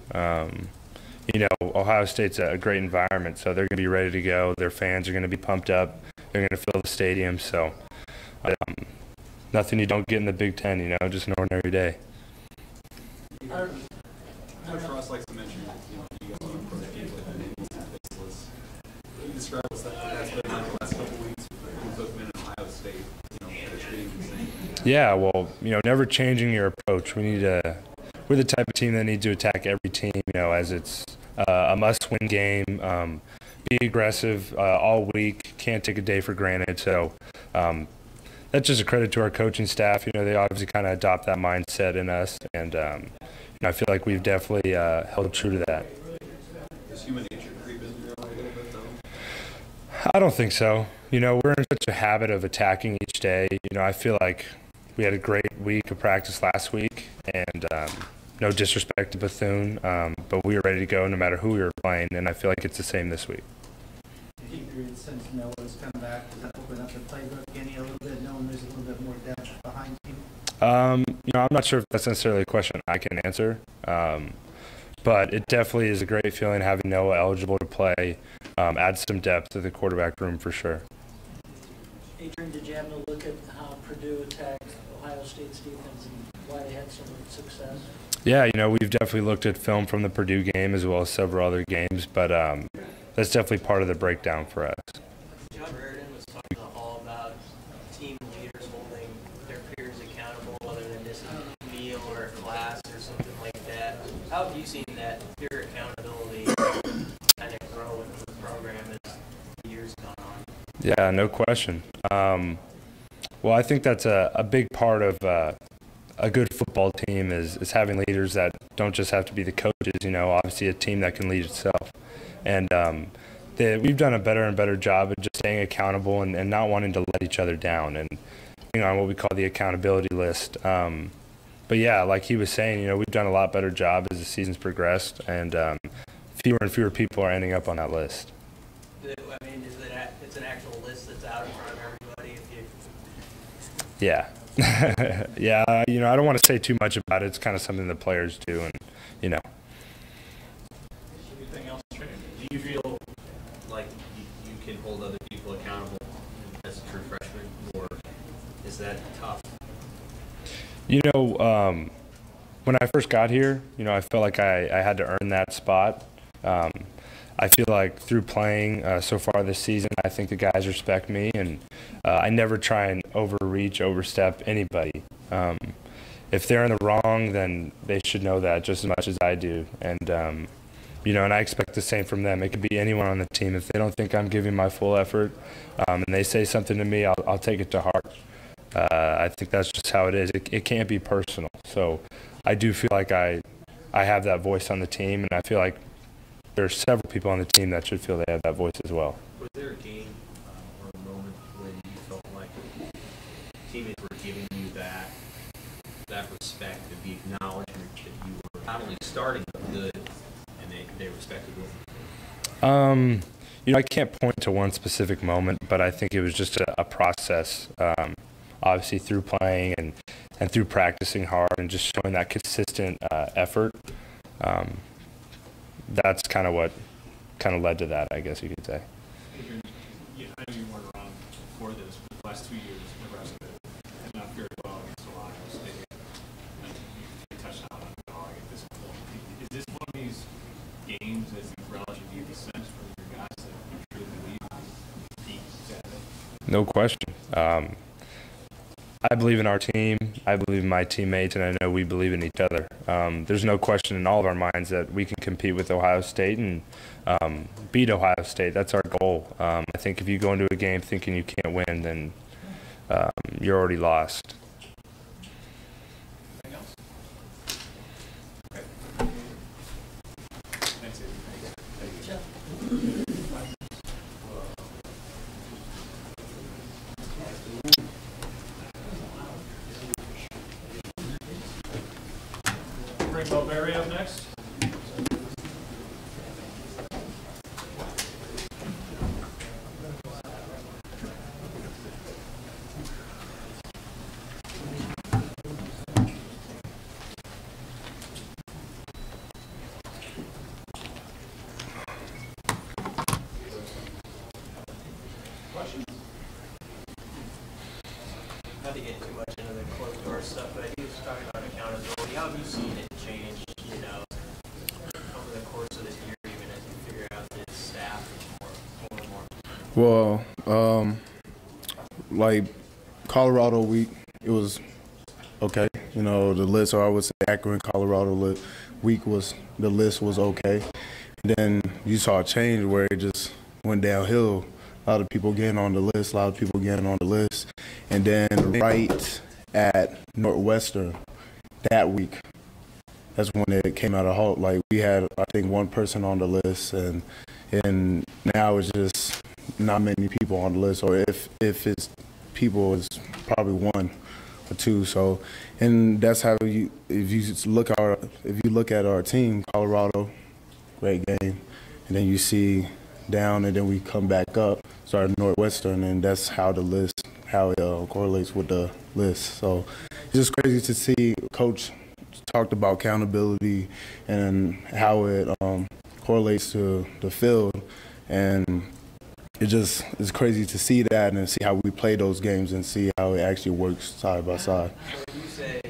Speaker 12: Ohio State's a great environment, so they're going to be ready to go. Their fans are going to be pumped up. They're going to fill the stadium. So nothing you don't get in the Big Ten. Just an ordinary day.
Speaker 3: Coach Ross likes to mention that you guys are approaching games like that. Can you describe what's that's been like the last couple of weeks with both men in Ohio State, treating the same? Yeah, well,
Speaker 12: never changing your approach. We're the type of team that needs to attack every team, as it's a must-win game. Be aggressive all week. Can't take a day for granted. So that's just a credit to our coaching staff. They obviously kind of adopt that mindset in us, and I feel like we've definitely held true to that.
Speaker 3: Does human nature creep in there a little bit, though?
Speaker 12: I don't think so. We're in such a habit of attacking each day. I feel like we had a great week of practice last week, and no disrespect to Bethune, but we were ready to go no matter who we were playing, and I feel like it's the same this week.
Speaker 6: Since Noah's come back, does that open up the playbook any a little bit, knowing there's a little bit more depth behind you?
Speaker 12: I'm not sure if that's necessarily a question I can answer, but it definitely is a great feeling having Noah eligible to play, add some depth to the quarterback room for sure.
Speaker 6: Adrian, did you have to look at how Purdue attacked Ohio State's defense and why they had so much success?
Speaker 12: Yeah, we've definitely looked at film from the Purdue game as well as several other games, but that's definitely part of the breakdown for us.
Speaker 11: John Reardon was talking in the hall about team leaders holding their peers accountable, whether they miss a meal or a class or something like that. How have you seen that peer accountability kind of grow within the program as the years gone on?
Speaker 12: Yeah, no question. Well, I think that's a big part of a good football team is having leaders that don't just have to be the coaches, you know, obviously a team that can lead itself. And we've done a better and better job of just staying accountable and not wanting to let each other down and being on what we call the accountability list. But yeah, like he was saying, you know, we've done a lot better job as the season's progressed, and fewer and fewer people are ending up on that list.
Speaker 11: I mean, it's an actual list that's out in front of everybody?
Speaker 12: Yeah. Yeah, you know, I don't want to say too much about it. It's kind of something the players do, and, you know.
Speaker 1: Anything else, Trey?
Speaker 4: Do you feel like you can hold other people accountable as a true freshman, or is that tough?
Speaker 12: You know, when I first got here, you know, I felt like I had to earn that spot. I feel like through playing so far this season, I think the guys respect me, and I never try and overstep anybody. If they're in the wrong, then they should know that just as much as I do. And, you know, and I expect the same from them. It could be anyone on the team. If they don't think I'm giving my full effort and they say something to me, I'll take it to heart. I think that's just how it is. It can't be personal. So I do feel like I have that voice on the team, and I feel like there's several people on the team that should feel they have that voice as well.
Speaker 4: Was there a game or a moment when you felt like teammates were giving you that respect and the acknowledgement that you were not only starting but good, and they respected you?
Speaker 12: You know, I can't point to one specific moment, but I think it was just a process. Obviously through playing and through practicing hard and just showing that consistent effort. That's kind of what led to that, I guess you could say.
Speaker 15: Adrian, I know you weren't around before this, but the last 2 years, Nebraska had not fared well against Ohio State. And you touched on it at this point. Is this one of these games, as you relatively the sense from your guys, that you truly believe deep Saturday?
Speaker 12: No question. I believe in our team, I believe in my teammates, and I know we believe in each other. There's no question in all of our minds that we can compete with Ohio State and beat Ohio State. That's our goal. I think if you go into a game thinking you can't win, then you're already lost.
Speaker 15: Anything else? Okay. Thanks, Adrian. Thank you.
Speaker 1: Bring Barry up next. Questions?
Speaker 11: Not to get too much into the closed door stuff, but he was talking about accountability. How have you seen it change, you know, over the course of this year, even as you figure out this staff more and more?
Speaker 20: Well, like Colorado week, it was okay. You know, the list, or I would say Akron, Colorado week the list was okay. And then you saw a change where it just went downhill. A lot of people getting on the list, a lot of people getting on the list. And then right at Northwestern that week, that's when it came out of halt. Like, we had, I think, one person on the list, and now it's just not many people on the list. Or if it's people, it's probably one or two. So, and that's how if you look at our team, Colorado, great game, and then you see down, and then we come back up, start Northwestern, and that's how it correlates with the list. So it's just crazy to see Coach talked about accountability and how it correlates to the field, and it's crazy to see that and see how we play those games and see how it actually works side by side.
Speaker 11: So you say,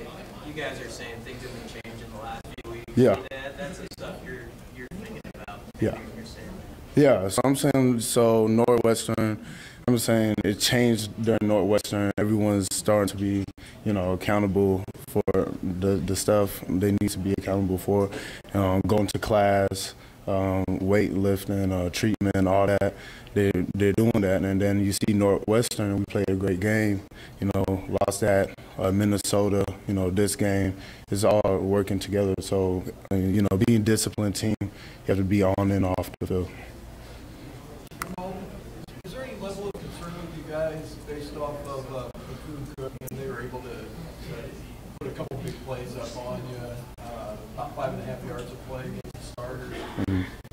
Speaker 11: you guys are saying things have been changed in the last few weeks.
Speaker 20: Yeah.
Speaker 11: That's the stuff you're thinking about.
Speaker 20: Yeah.
Speaker 11: You're saying.
Speaker 20: Yeah, so I'm saying, so Northwestern, I'm saying it changed during Northwestern. Everyone's starting to be, accountable for the stuff they need to be accountable for. Going to class, weightlifting, treatment, all that. They're doing that, and then you see Northwestern. We played a great game, lost at Minnesota. This game is all working together. So, being a disciplined team, you have to be on and off the field.
Speaker 14: Is there any level of concern with you guys based off of the food cooking, and they were able to put a couple big plays up on you, about 5.5 yards of play against the starters?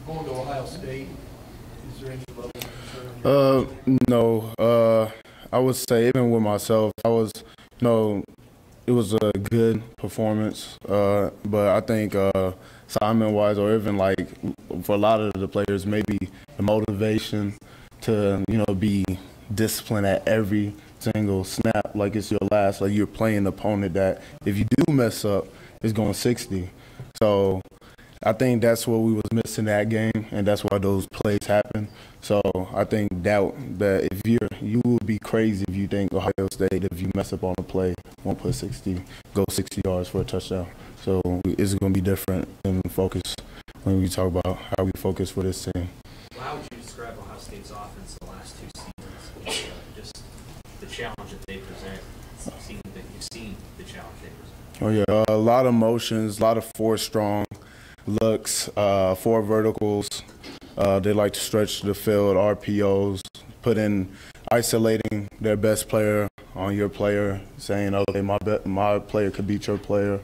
Speaker 14: Going to Ohio State, is there any level of concern?
Speaker 20: No. I would say even with myself, it was a good performance. But I think assignment-wise, or even like for a lot of the players, maybe the motivation to be disciplined at every single snap, like it's your last, like you're playing an opponent that if you do mess up, is going 60. So I think that's what we was missing that game, and that's why those plays happen. So I think that if you would be crazy if you think Ohio State, if you mess up on a play, won't put 60, go 60 yards for a touchdown. So it's going to be different in focus when we talk about how we focus for this team.
Speaker 4: Well, how would you describe Ohio State's offense the last 2 seasons? Just the challenge that they present, seeing that you've seen the challenge they present.
Speaker 20: Oh yeah, a lot of motions, a lot of 4 strong looks, 4 verticals. They like to stretch the field, RPOs, put in isolating their best player on your player, saying, okay, my player could beat your player.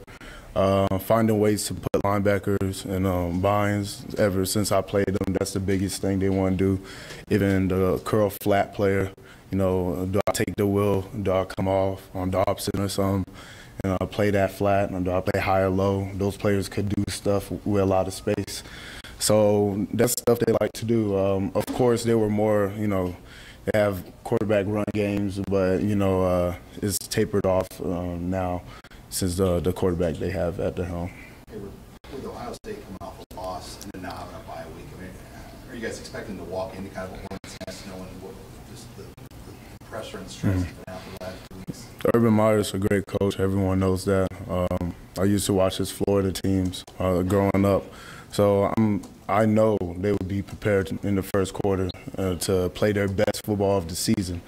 Speaker 20: Finding ways to put linebackers and binds. Ever since I played them, that's the biggest thing they want to do. Even the curl flat player, do I take the wheel, do I come off on Dobson or something? Play that flat, and do I play high or low? Those players could do stuff with a lot of space. So that's stuff they like to do. Of course, they were more, they have quarterback run games, but, it's tapered off now since the quarterback they have at the helm.
Speaker 16: With Ohio State coming off a loss and then now having a bye week, are you guys expecting to walk into kind of a hornet's nest knowing what just the pressure and stress that's been out for the last 2 weeks?
Speaker 20: Urban Meyer's a great coach. Everyone knows that. I used to watch his Florida teams growing up. So I know they would be prepared in the first quarter to play their best football of the season.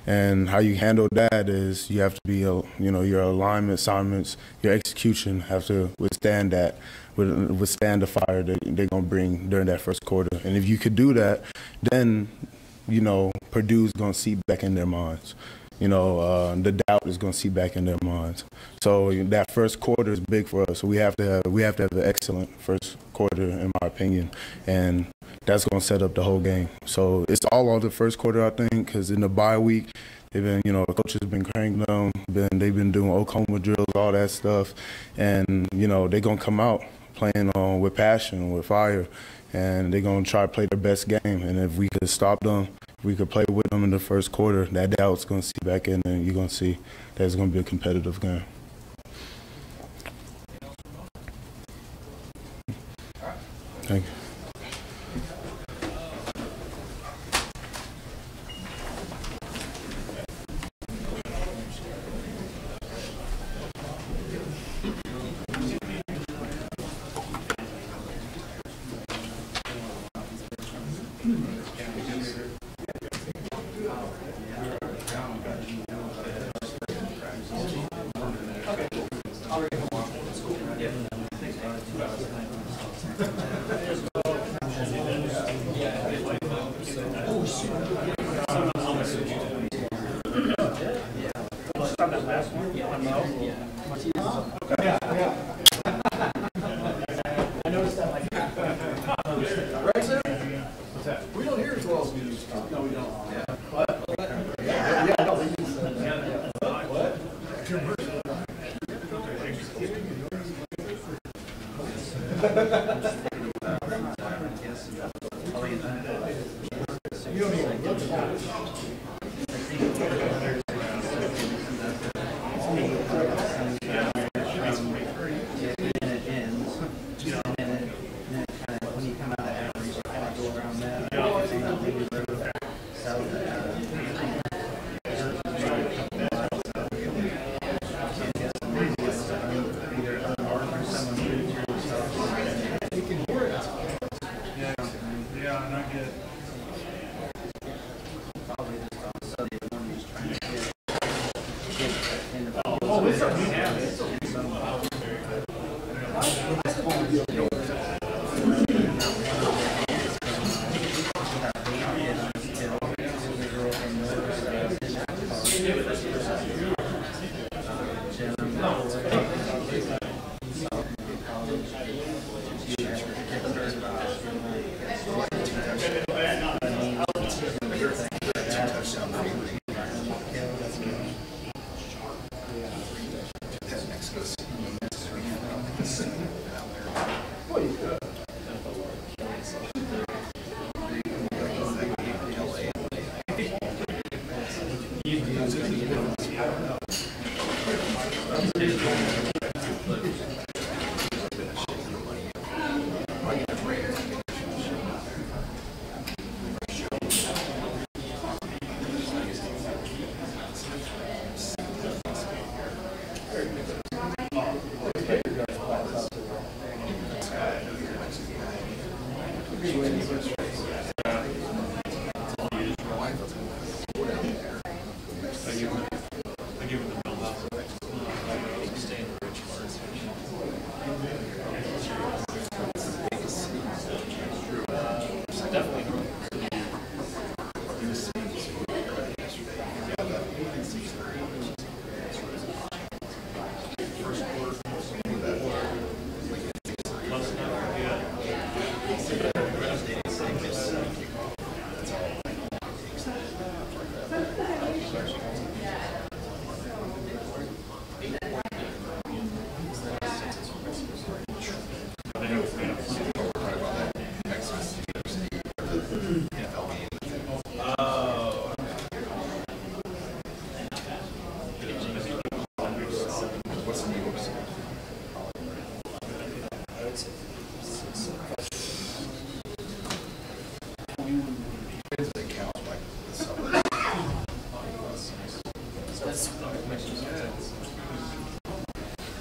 Speaker 20: And how you handle that is you have to be, your alignment, assignments, your execution have to withstand that, withstand the fire that they're going to bring during that first quarter. And if you could do that, then, Purdue's going to seep back in their minds. The doubt is going to seep back in their minds. So that first quarter is big for us. So we have to have an excellent first quarter, in my opinion, and that's going to set up the whole game. So it's all on the first quarter, I think, because in the bye week, they've been, the coaches have been cranking them. They've been doing Oklahoma drills, all that stuff, and they're going to come out playing with passion, with fire, and they're going to try to play their best game. And if we could stop them, if we could play with them in the first quarter, that doubt's going to see back in, and you're going to see that it's going to be a competitive game. Thank you.
Speaker 14: We don't hear as well as we used to. No, we don't. Yeah. What? Yeah, no, we used to. What?
Speaker 8: When you come out of average, you kind of go around that.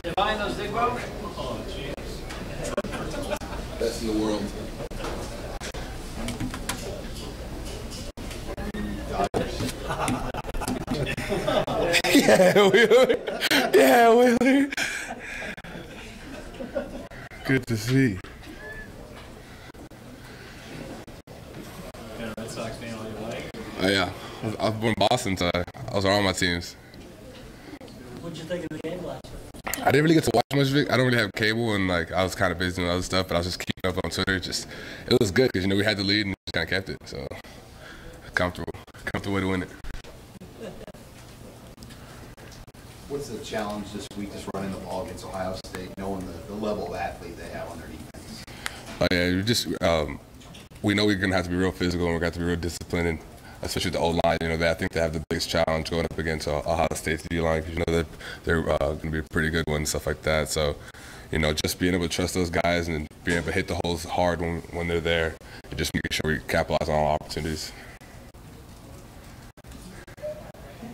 Speaker 11: Divine those big boats?
Speaker 21: Best in the world.
Speaker 22: Yeah, Wheeler. Yeah, Wheeler. Good to see.
Speaker 1: Red Sox fan all your life?
Speaker 21: Oh yeah, I was born in Boston, so I was on all my teams.
Speaker 6: What'd you think of the game last night?
Speaker 21: I didn't really get to watch much of it. I don't really have cable, and like I was kind of busy doing other stuff, but I was just keeping up on Twitter. It was good because we had the lead and just kind of kept it. So comfortable way to win it.
Speaker 16: What's the challenge this week, just running the ball against Ohio State, knowing the level of athlete they have on their defense?
Speaker 21: Oh yeah, we know we're gonna have to be real physical and we're gonna have to be real disciplined, and especially with the O-line. I think they have the biggest challenge going up against Ohio State's D-line because that they're gonna be a pretty good one and stuff like that. So, just being able to trust those guys and being able to hit the holes hard when they're there, and just making sure we capitalize on all opportunities.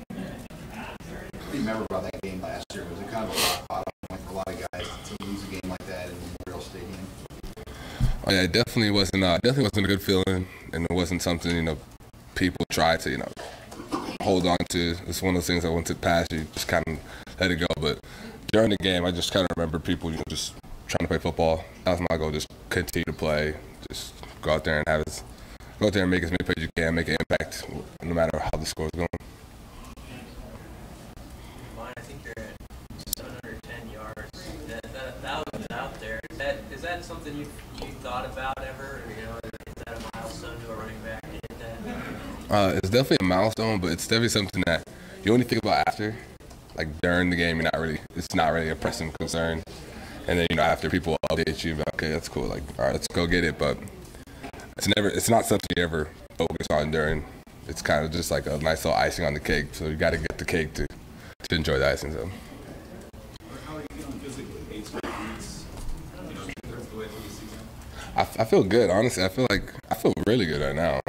Speaker 16: What do you remember about that game last year? Was it kind of a rock bottom, like for a lot of guys to lose a game like that in Memorial Stadium?
Speaker 21: Oh yeah, it definitely wasn't a good feeling, and it wasn't something people try to hold on to. It's one of those things that once it passed, you just kind of let it go. But during the game, I just kind of remember people just trying to play football. That was my goal: just continue to play, just go out there and make as many plays as you can, make an impact, no matter how the score's going.
Speaker 11: I think you're at 710 yards. That was out there. Is that something you thought about ever? Or, is that a milestone to a running back to hit that?
Speaker 21: It's definitely a milestone, but it's definitely something that you only think about after. Like during the game, it's not really a pressing concern. And then after people update you, okay, that's cool. Like, all right, let's go get it. But it's not something you ever focus on during. It's kind of just like a nice little icing on the cake. So you got to get the cake to enjoy the icing. So.
Speaker 3: How are you feeling physically? 8 straight weeks, the way through the season?
Speaker 21: I feel good, honestly. I feel really good right now.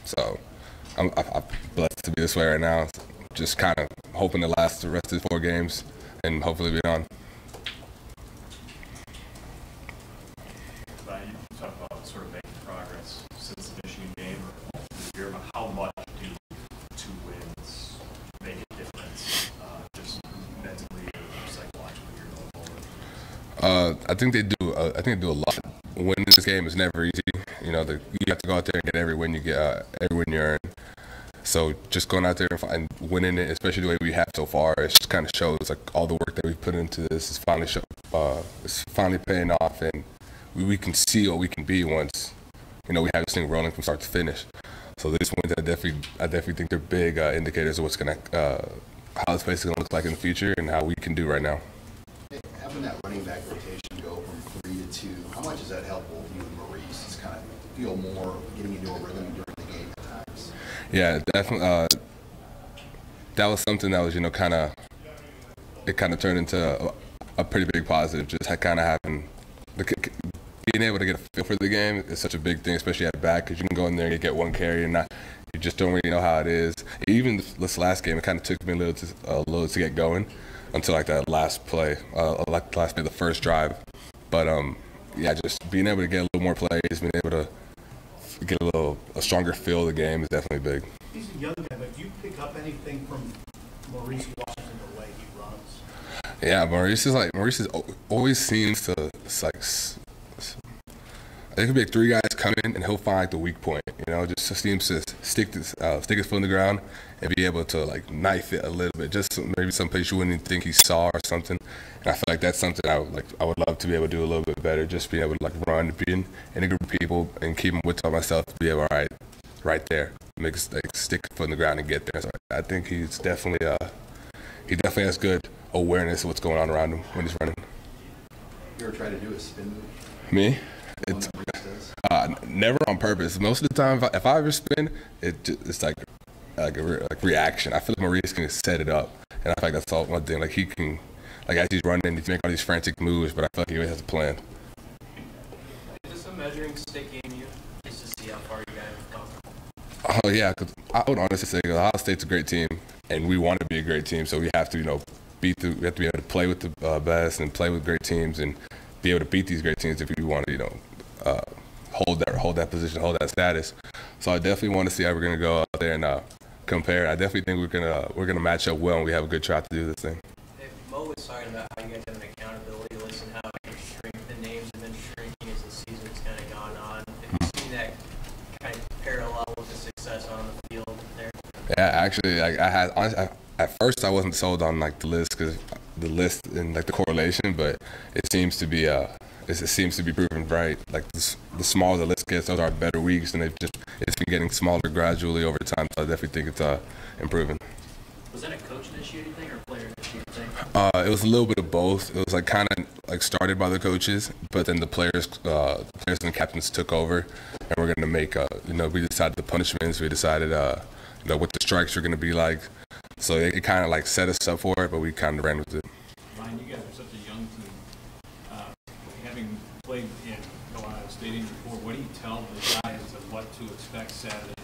Speaker 21: So I'm blessed to be this way right now. Just kind of hoping to last the rest of the 4 games and hopefully be on.
Speaker 1: You talk about sort of making progress since the Michigan game or this year, but how much do 2 wins make a difference, just mentally or psychologically you're going forward?
Speaker 21: I think they do. I think they do a lot. Winning this game is never easy. You know, you have to go out there and get every win you get, every win you earn. So just going out there and winning it, especially the way we have so far, it just kind of shows like all the work that we've put into this is finally paying off, and we can see what we can be once, you know, we have this thing rolling from start to finish. So these wins, I definitely think they're big indicators of what's gonna, how this place is gonna look like in the future and how we can do right now.
Speaker 16: Hey, having that running back rotation go from 3 to 2, how much does that help you and Maurice? Just kind of feel more getting into a rhythm during the game at times.
Speaker 21: Yeah, definitely. That was something that was, you know, it kind of turned into a pretty big positive. Just kind of having, being able to get a feel for the game is such a big thing, especially at back, because you can go in there and get 1 carry and you just don't really know how it is. Even this last game, it kind of took me a little to get going until like that last play, the first drive. But yeah, just being able to get a little more plays, being able to get a stronger feel of the game is definitely big.
Speaker 17: He's a young guy, but do you pick up anything from Maurice Washington, the way he runs?
Speaker 21: Yeah, Maurice always seems to, it's like, there could be like 3 guys come in and he'll find like the weak point, you know, just seems to stick his foot in the ground and be able to like knife it a little bit, just maybe some place you wouldn't even think he saw or something. And I feel like that's something I would love to be able to do a little bit better, just be able to like run, be in a group of people and keep them with myself to be able to right there, make like stick a foot in the ground and get there. So I think he's definitely he definitely has good awareness of what's going on around him when he's running.
Speaker 16: You ever try to do a spin move?
Speaker 21: Me? It's never on purpose. Most of the time, if I ever spin, it's like a reaction. I feel like Maurice can set it up, and I feel like that's all one thing. Like he can, like as he's running, he can make all these frantic moves, but I feel like he always has a plan.
Speaker 11: Is this a measuring stick game you just to see how far you guys have come?
Speaker 21: Oh yeah, because I would honestly say Ohio State's a great team, and we want to be a great team, so we have to, you know, we have to be able to play with the best and play with great teams and be able to beat these great teams if we want to, you know, hold that position, hold that status. So I definitely want to see how we're gonna go out there and compare. I definitely think we're gonna match up well, and we have a good shot to do this thing.
Speaker 11: Hey, Mo was talking about how you guys have an accountability list and how the names have been shrinking as the season's kind of gone on. Have you seen that kind of parallel with the success on the field there?
Speaker 21: Yeah, actually, like I had honestly, at first I wasn't sold on like the list and like the correlation, but it seems to be proven right. Like the smaller the list gets, those are better weeks, and it's been getting smaller gradually over time. So I definitely think it's improving.
Speaker 11: Was that a coach initiated thing or player initiated thing?
Speaker 21: It was a little bit of both. It was like kind of like started by the coaches, but then the players and the captains took over, and we're gonna make you know, we decided the punishments, we decided you know, what the strikes were gonna be like. So it kind of like set us up for it, but we kind of ran with it.
Speaker 15: Ryan, you guys are such a young team. Having played in Ohio Stadium before, what do you tell the guys of what to expect Saturday?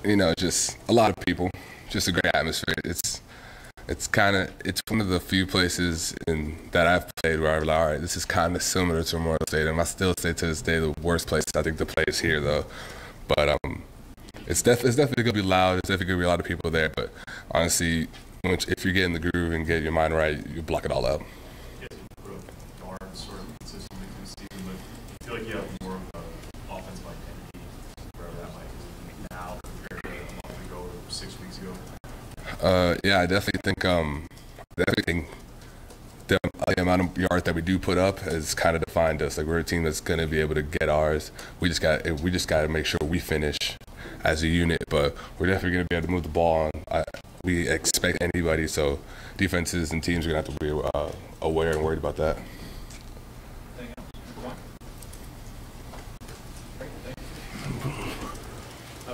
Speaker 21: You know, just a lot of people, just a great atmosphere. It's one of the few places that I've played where I'm like, all right, this is kind of similar to Memorial Stadium. I still say to this day the worst place I think to play is here though, but it's definitely gonna be loud. It's definitely gonna be a lot of people there. But honestly, if you get in the groove and get your mind right, you block it all out.
Speaker 1: Sort of consistently through the season, but I feel like you have more of an offensive identity wherever that might be now compared to a month ago or 6 weeks ago.
Speaker 21: Yeah, I definitely think the amount of yards that we do put up has kind of defined us. Like we're a team that's going to be able to get ours. We just got to make sure we finish as a unit. But we're definitely going to be able to move the ball on. We expect anybody, so defenses and teams are going to have to be aware and worried about that.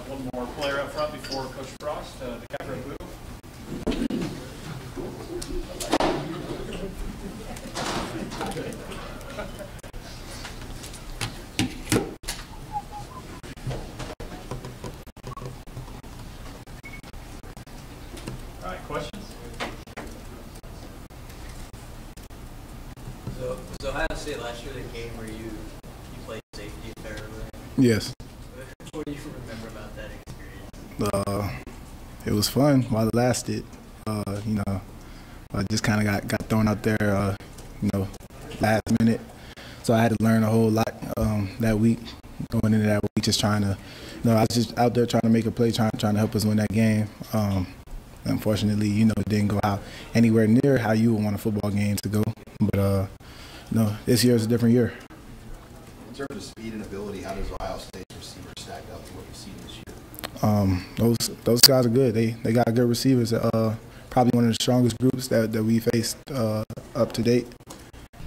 Speaker 1: One more player up front before Coach Frost, the captain of blue.
Speaker 4: State last year, the game where you played safety, if I remember right?
Speaker 20: Yes.
Speaker 4: What do you remember about that experience?
Speaker 20: It was fun while it lasted. You know, I just kind of got thrown out there, you know, last minute. So I had to learn a whole lot that week, going into that week, just trying to, you know, I was just out there trying to make a play, trying to help us win that game. Unfortunately, you know, it didn't go out anywhere near how you would want a football game to go. But, you know, this year is a different year.
Speaker 16: In terms of speed and ability, how does Ohio State's receivers stack up to what you've seen this year?
Speaker 20: Those guys are good. They got good receivers. Probably one of the strongest groups that we faced up to date.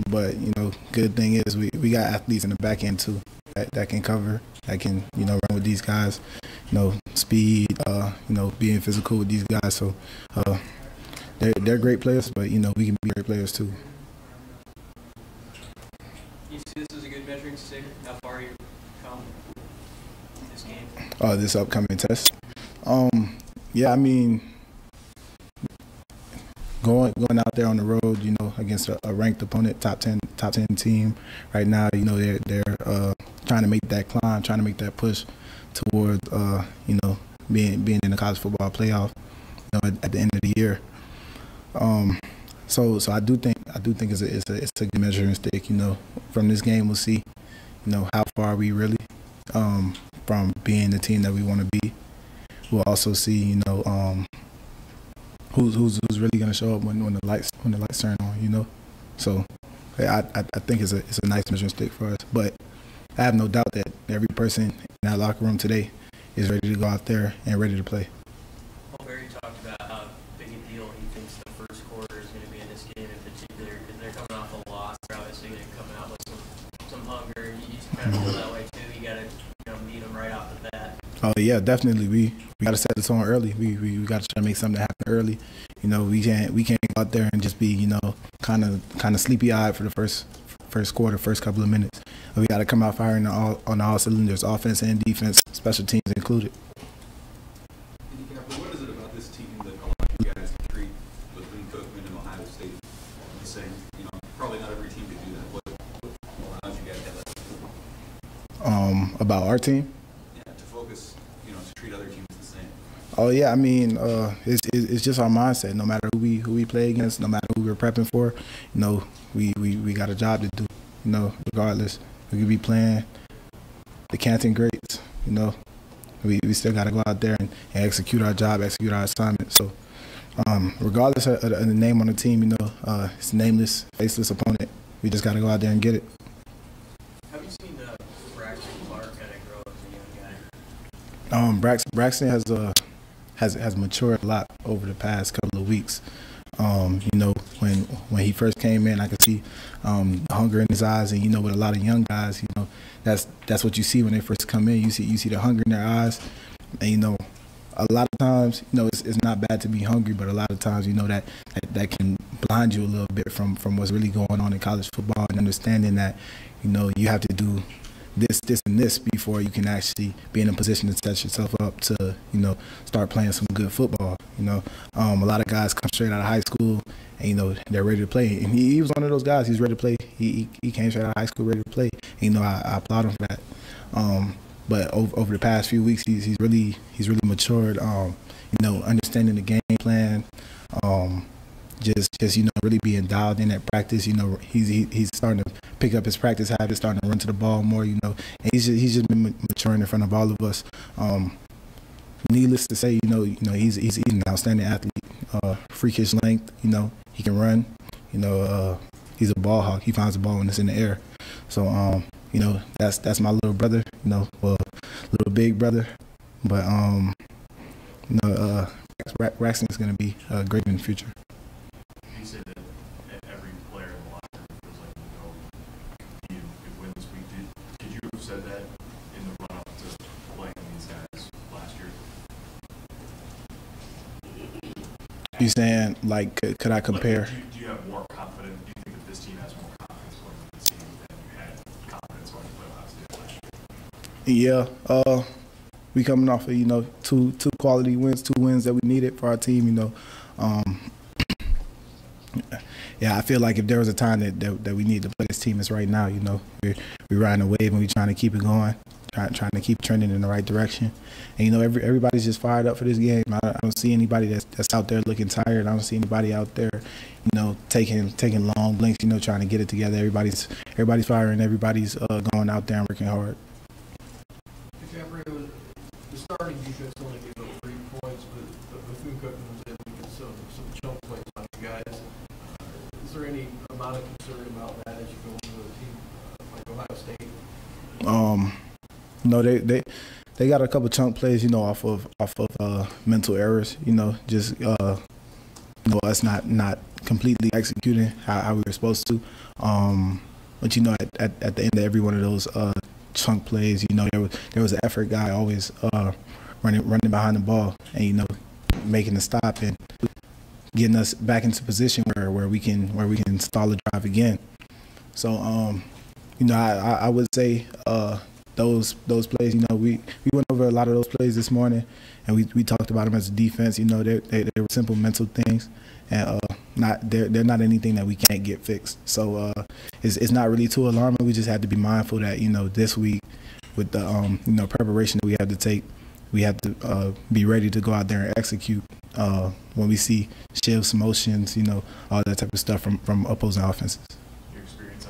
Speaker 20: But, you know, good thing is we got athletes in the back end too that can cover, that can, you know, run with these guys. You know, speed, you know, being physical with these guys. So they're great players, but, you know, we can be great players too.
Speaker 4: You see this as a good measuring stick? How far you've come in this game?
Speaker 20: This upcoming test. Yeah, I mean, going out there on the road, you know, against a ranked opponent, top 10 team right now, you know, they're trying to make that climb, trying to make that push towards, you know, being in the college football playoff, you know, at the end of the year. So I do think it's a good measuring stick. You know, from this game we'll see, you know, how far we really from being the team that we want to be. We'll also see, you know, who's really going to show up when the lights turn on. You know, so I think it's a nice measuring stick for us. But I have no doubt that every person in that locker room today is ready to go out there and ready to play.
Speaker 4: Barry talked about how big a deal he thinks the first quarter is going to be in this game in particular, because they're coming off a loss. They're obviously going to come out with some hunger. You kind of feel that way too. You got to, you know, meet them right off the bat.
Speaker 20: Oh yeah, definitely. We got to set the tone early. We got to try to make something happen early. You know, we can't go out there and just be, you know, kind of sleepy eyed for the first quarter, first couple of minutes. We got to come out firing on all cylinders, offense and defense, special teams included.
Speaker 2: What is it about this team that allows you guys to treat Bethune-Cookman and Ohio State the same? You know, probably not every team could do that. What allows you guys to have that?
Speaker 20: About our team?
Speaker 2: Yeah, to focus, you know, to treat other teams the same.
Speaker 20: Oh yeah, I mean, it's just our mindset. No matter who we play against, no matter who we're prepping for, you know, we got a job to do. You know, regardless, we could be playing the Canton Greats. You know, we still got to go out there and execute our job, execute our assignment. So, regardless of the name on the team, you know, it's a nameless, faceless opponent. We just got to go out there and get it.
Speaker 4: Have you seen Braxton Clark kind of grow as a young guy?
Speaker 20: Braxton has matured a lot over the past couple of weeks. You know, when he first came in, I could see hunger in his eyes, and you know, with a lot of young guys, you know, that's what you see when they first come in. You see the hunger in their eyes, and you know, a lot of times, you know, it's not bad to be hungry, but a lot of times, you know, that can blind you a little bit from what's really going on in college football, and understanding that, you know, you have to do this and this before you can actually be in a position to set yourself up to, you know, start playing some good football. You know, a lot of guys come straight out of high school and, you know, they're ready to play. And he was one of those guys. He's ready to play. He came straight out of high school ready to play. And, you know, I applaud him for that. But over the past few weeks, he's really matured. You know, understanding the game plan. Just you know, really being dialed in at practice. You know, he's starting to pick up his practice habits, starting to run to the ball more. You know, and he's just been maturing in front of all of us. Needless to say, you know, he's an outstanding athlete. Freakish length. You know, he can run. You know, he's a ball hawk. He finds the ball when it's in the air. So you know, that's my little brother. You know, well, little big brother. But you know, Braxton is going to be great in the future.
Speaker 1: You said that every player in the locker room feels like they know he could win this week. Could you have said that in the run-up to playing these guys last year?
Speaker 20: You saying, like, could I compare?
Speaker 1: Do you have more confidence? Do you think that this team has more confidence going into this game than you had confidence going to play Ohio State last year?
Speaker 20: Yeah, we coming off of, you know, two quality wins, 2 wins that we needed for our team. You know, yeah, I feel like if there was a time that we need to play this team, it's right now. You know, we're riding a wave and we're trying to keep it going, trying to keep trending in the right direction. And you know, everybody's just fired up for this game. I don't see anybody that's out there looking tired. I don't see anybody out there, you know, taking long blinks. You know, trying to get it together. Everybody's firing. Everybody's going out there and working hard.
Speaker 14: The starting defense only gave up 3 points, but Bethune-Cookman was able to get some chunk plays on you guys. Is there any amount of concern about that as you go into a team like Ohio State?
Speaker 20: No, they got a couple chunk plays, you know, off of mental errors. You know, just you know, us not completely executing how we were supposed to. But you know, at the end of every one of those chunk plays, you know, there was an effort guy always running behind the ball and, you know, making the stop and getting us back into position where we can stall the drive again. So you know, I would say those plays, you know, we went over a lot of those plays this morning and we talked about them as a defense. You know, they were simple mental things and they're not anything that we can't get fixed. So it's not really too alarming. We just have to be mindful that, you know, this week with the you know, preparation that we have to take, we have to be ready to go out there and execute when we see shifts, motions, you know, all that type of stuff from opposing offenses.
Speaker 1: Your experience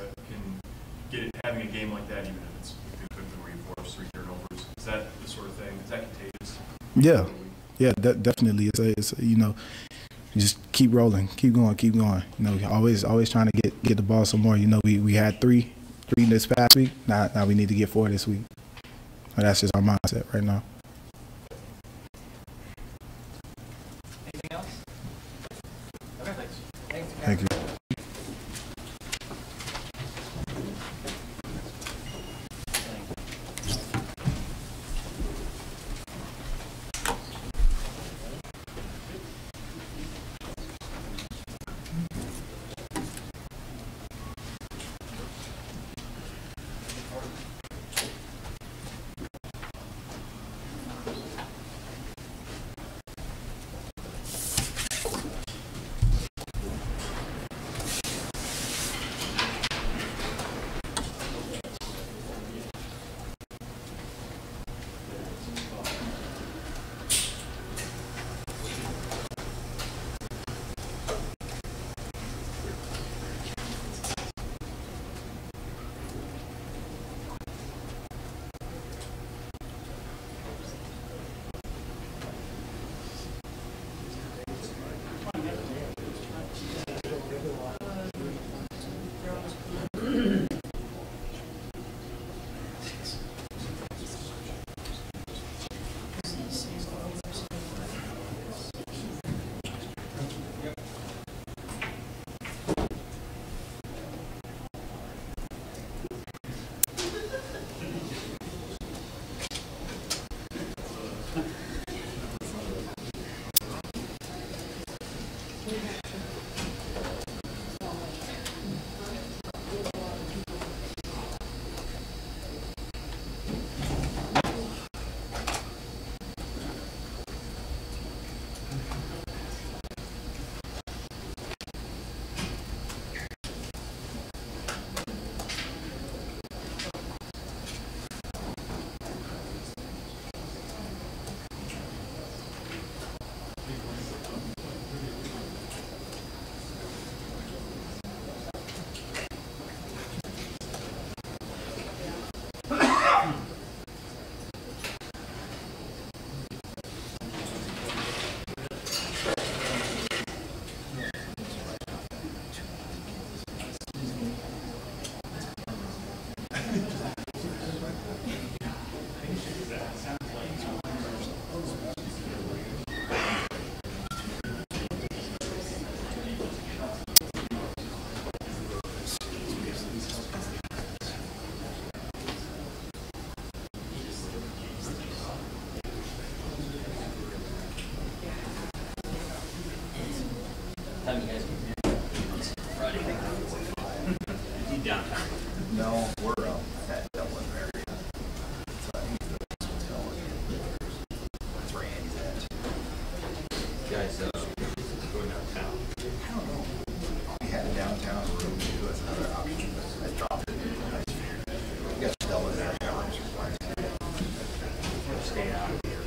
Speaker 1: having a game like that, even if it's where you force 3 turnovers, is that the sort of thing? Is that contagious?
Speaker 20: Yeah, definitely. It's you know, just keep rolling, keep going. You know, always trying to get the ball some more. You know, we had three this past week. Now we need to get 4 this week. And that's just our mindset right now.
Speaker 4: Anything else? Okay, thanks.
Speaker 20: Thank you.
Speaker 1: stay out of here.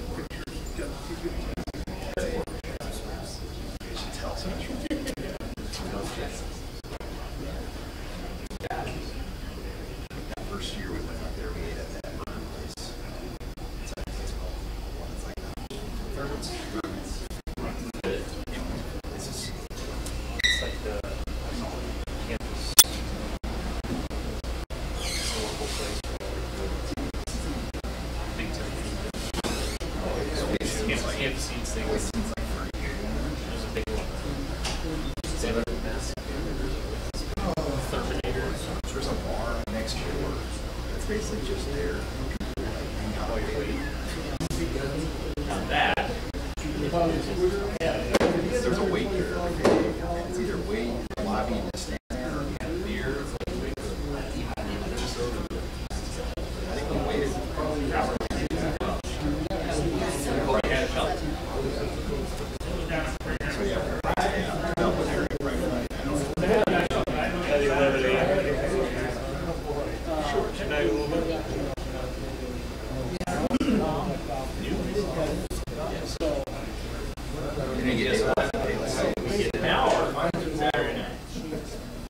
Speaker 16: That first year we went out there, we ate at that burger place. It's like, it's like it's just,
Speaker 1: It's like the campus local place. Big time. Campus seats thing. There's a big one.
Speaker 16: There's a bar next door that's basically just there.
Speaker 1: Now that.
Speaker 16: There's a wait there. It's either wait in the lobby and just stand there or you have beer. I think we waited probably an hour. So yeah, Dublin area right away.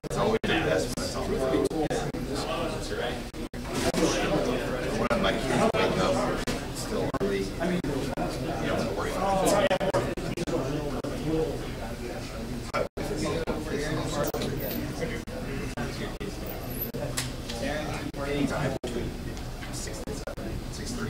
Speaker 16: It's always the best when it's on the road. When my kids wake up still early, you don't have to worry about it. Anytime between 6 and 7, 6:30.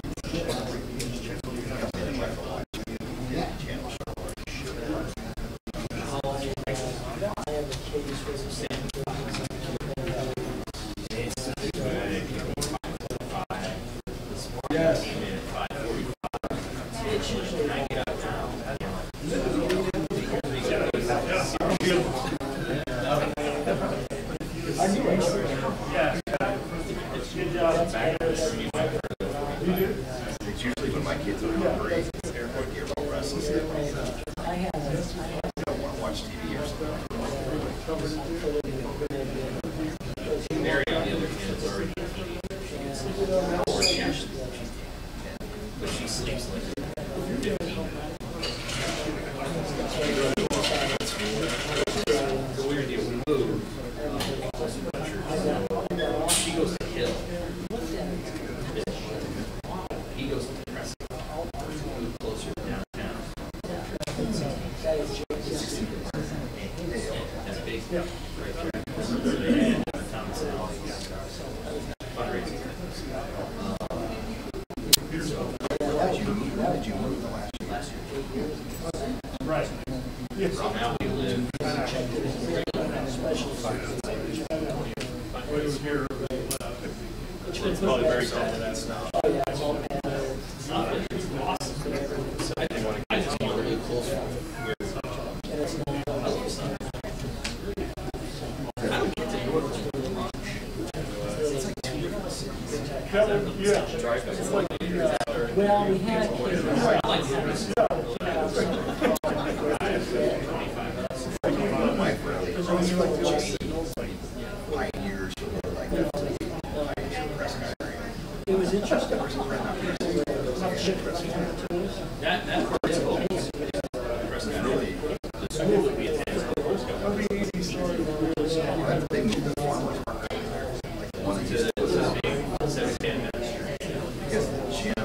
Speaker 16: It's usually when my kids are hungry, they're going to get real restless. They don't want to watch TV or something.
Speaker 1: Mary, on the other hand, is already a teenager. But she sleeps like 15 minutes. The weird deal, we move. She goes to Hill. He goes to Nebraska. Move closer to downtown. That's big. Right there. So they had Thomas Allen fundraising.
Speaker 16: Did you move last year?
Speaker 1: Right. So now we live. It's probably very sad that stuff. I didn't want to get really close. I don't get to go to lunch. It's like 2 years.
Speaker 6: Well, we had.
Speaker 16: My wife really pioneers who were like Nebraska area.
Speaker 6: It was interesting.
Speaker 1: That part is cool.
Speaker 16: Really, the school that we attend. They moved the farmers market there. Like the one that used to because the gym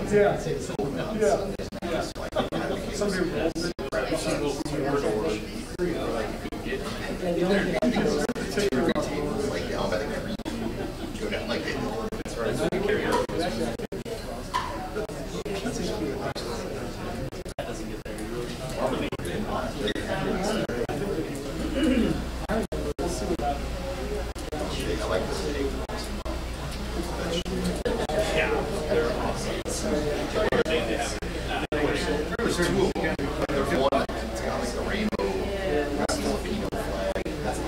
Speaker 16: is so nuts. It's like like down by the creek. Go down like that's right.
Speaker 1: That doesn't get there.
Speaker 16: I like the steak.
Speaker 1: Yeah, they're awesome.
Speaker 16: There's 2 of them. There's one that's got like the rainbow Filipino flag. That's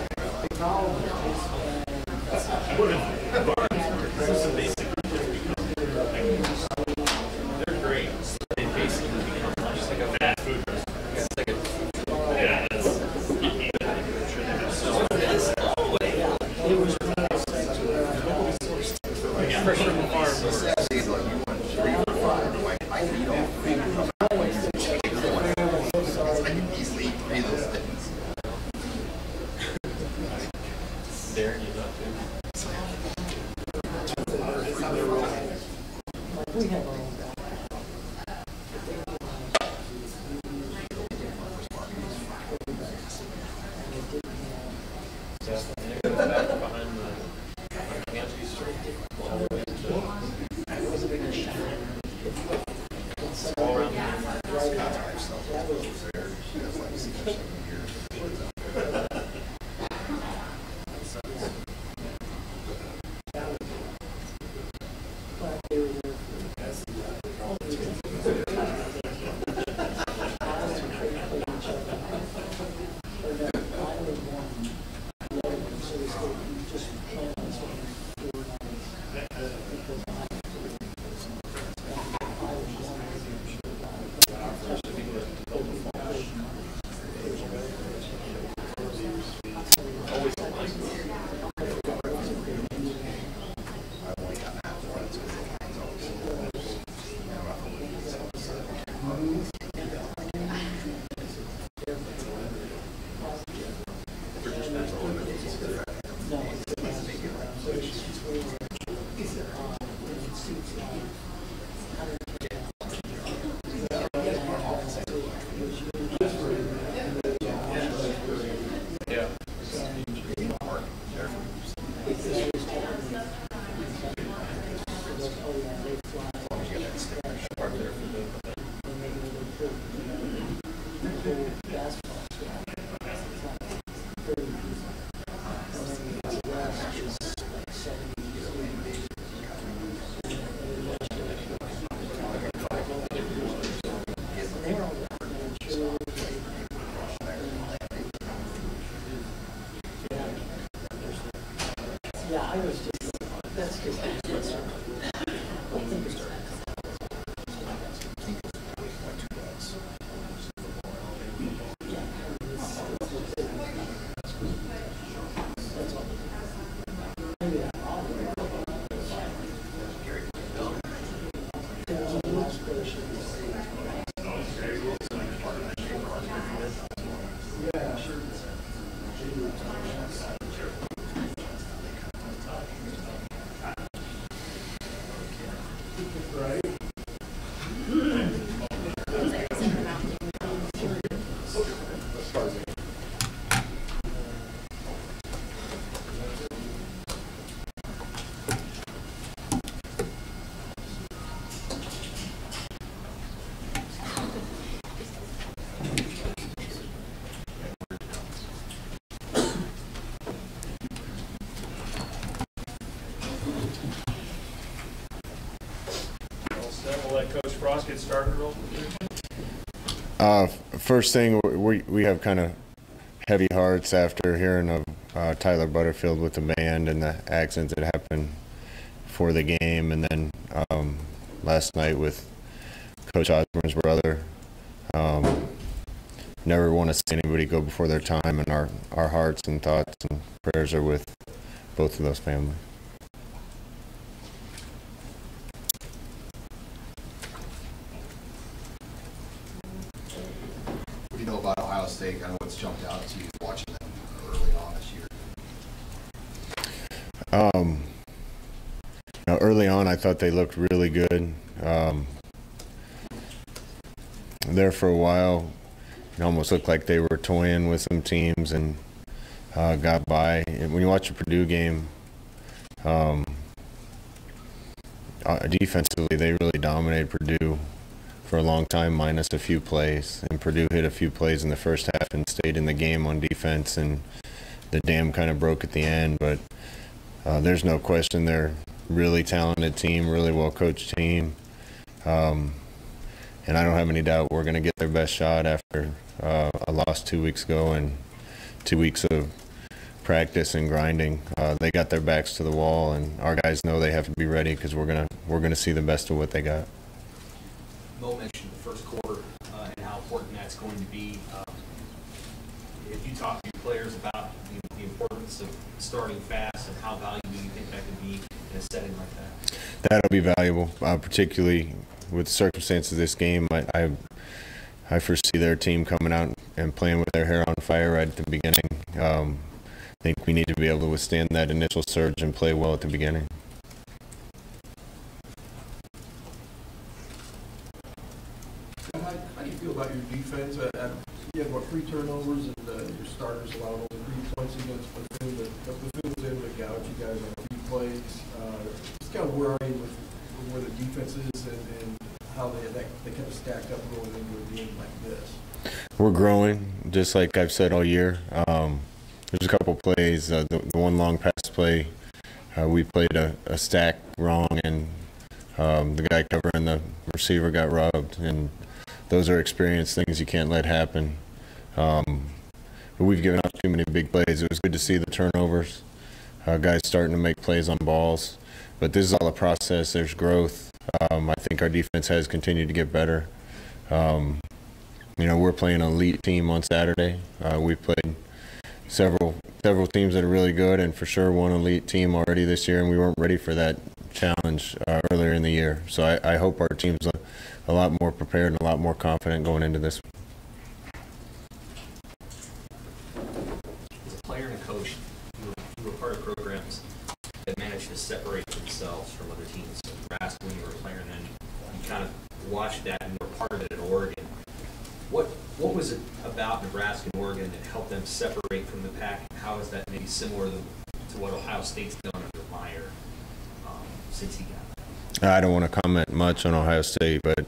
Speaker 1: they're great. They basically become just like a fast food restaurant. It's like yeah, that's so that's it was fresh from the farm.
Speaker 16: so sad. Like you want 3 for $5.
Speaker 4: Darren, you up too?
Speaker 6: We have our own guy. Yeah, I was just, that's just.
Speaker 1: We'll let Coach Frost get started real quick.
Speaker 22: First thing, we have kind of heavy hearts after hearing of Tyler Butterfield with the band and the accidents that happened before the game, and then last night with Coach Osborne's brother. Never want to see anybody go before their time, and our hearts and thoughts and prayers are with both of those families.
Speaker 16: What do you know about Ohio State? Kind of what's jumped out to you watching them early on this year?
Speaker 22: Early on, I thought they looked really good. There for a while, it almost looked like they were toying with some teams and got by. And when you watch a Purdue game, defensively, they really dominated Purdue for a long time, minus a few plays. And Purdue hit a few plays in the first half and stayed in the game on defense, and the dam kind of broke at the end. But there's no question they're a really talented team, really well-coached team. And I don't have any doubt we're going to get their best shot after a loss 2 weeks ago and 2 weeks of practice and grinding. They got their backs to the wall, and our guys know they have to be ready because we're gonna see the best of what they got.
Speaker 4: Mo mentioned the first quarter and how important that's going to be. If you talk to your players about the importance of starting fast and how valuable you think that could be in a setting like that.
Speaker 22: That'll be valuable, particularly the circumstances of this game, I foresee their team coming out and playing with their hair on fire right at the beginning. I think we need to be able to withstand that initial surge and play well at the beginning.
Speaker 14: How do you feel about your defense? You had, 3 turnovers, and your starters allowed only 3 points against Bethune, but Bethune was able to gouge you guys on a few plays. Just kind of where are you with where the defense is and how they kind of stack up going into a game like this?
Speaker 22: We're growing, just like I've said all year. There's a couple plays. The one long pass play, we played a stack wrong, and the guy covering the receiver got rubbed. And those are experienced things you can't let happen. But we've given up too many big plays. It was good to see the turnovers, guys starting to make plays on balls. But this is all a process. There's growth. I think our defense has continued to get better. We're playing an elite team on Saturday. We played several teams that are really good, and for sure one elite team already this year, and we weren't ready for that challenge earlier in the year. So I hope our team's a lot more prepared and a lot more confident going into this.
Speaker 4: As a player and a coach, you were part of programs that managed to separate themselves from other teams. So Nebraska, when you were a player, and then you kind of watched that and were part of it at Oregon. What was it about Nebraska and Oregon that helped them separate from the pack? How is that maybe similar to what Ohio State's done under Meyer since he got there?
Speaker 22: I don't want to comment much on Ohio State, but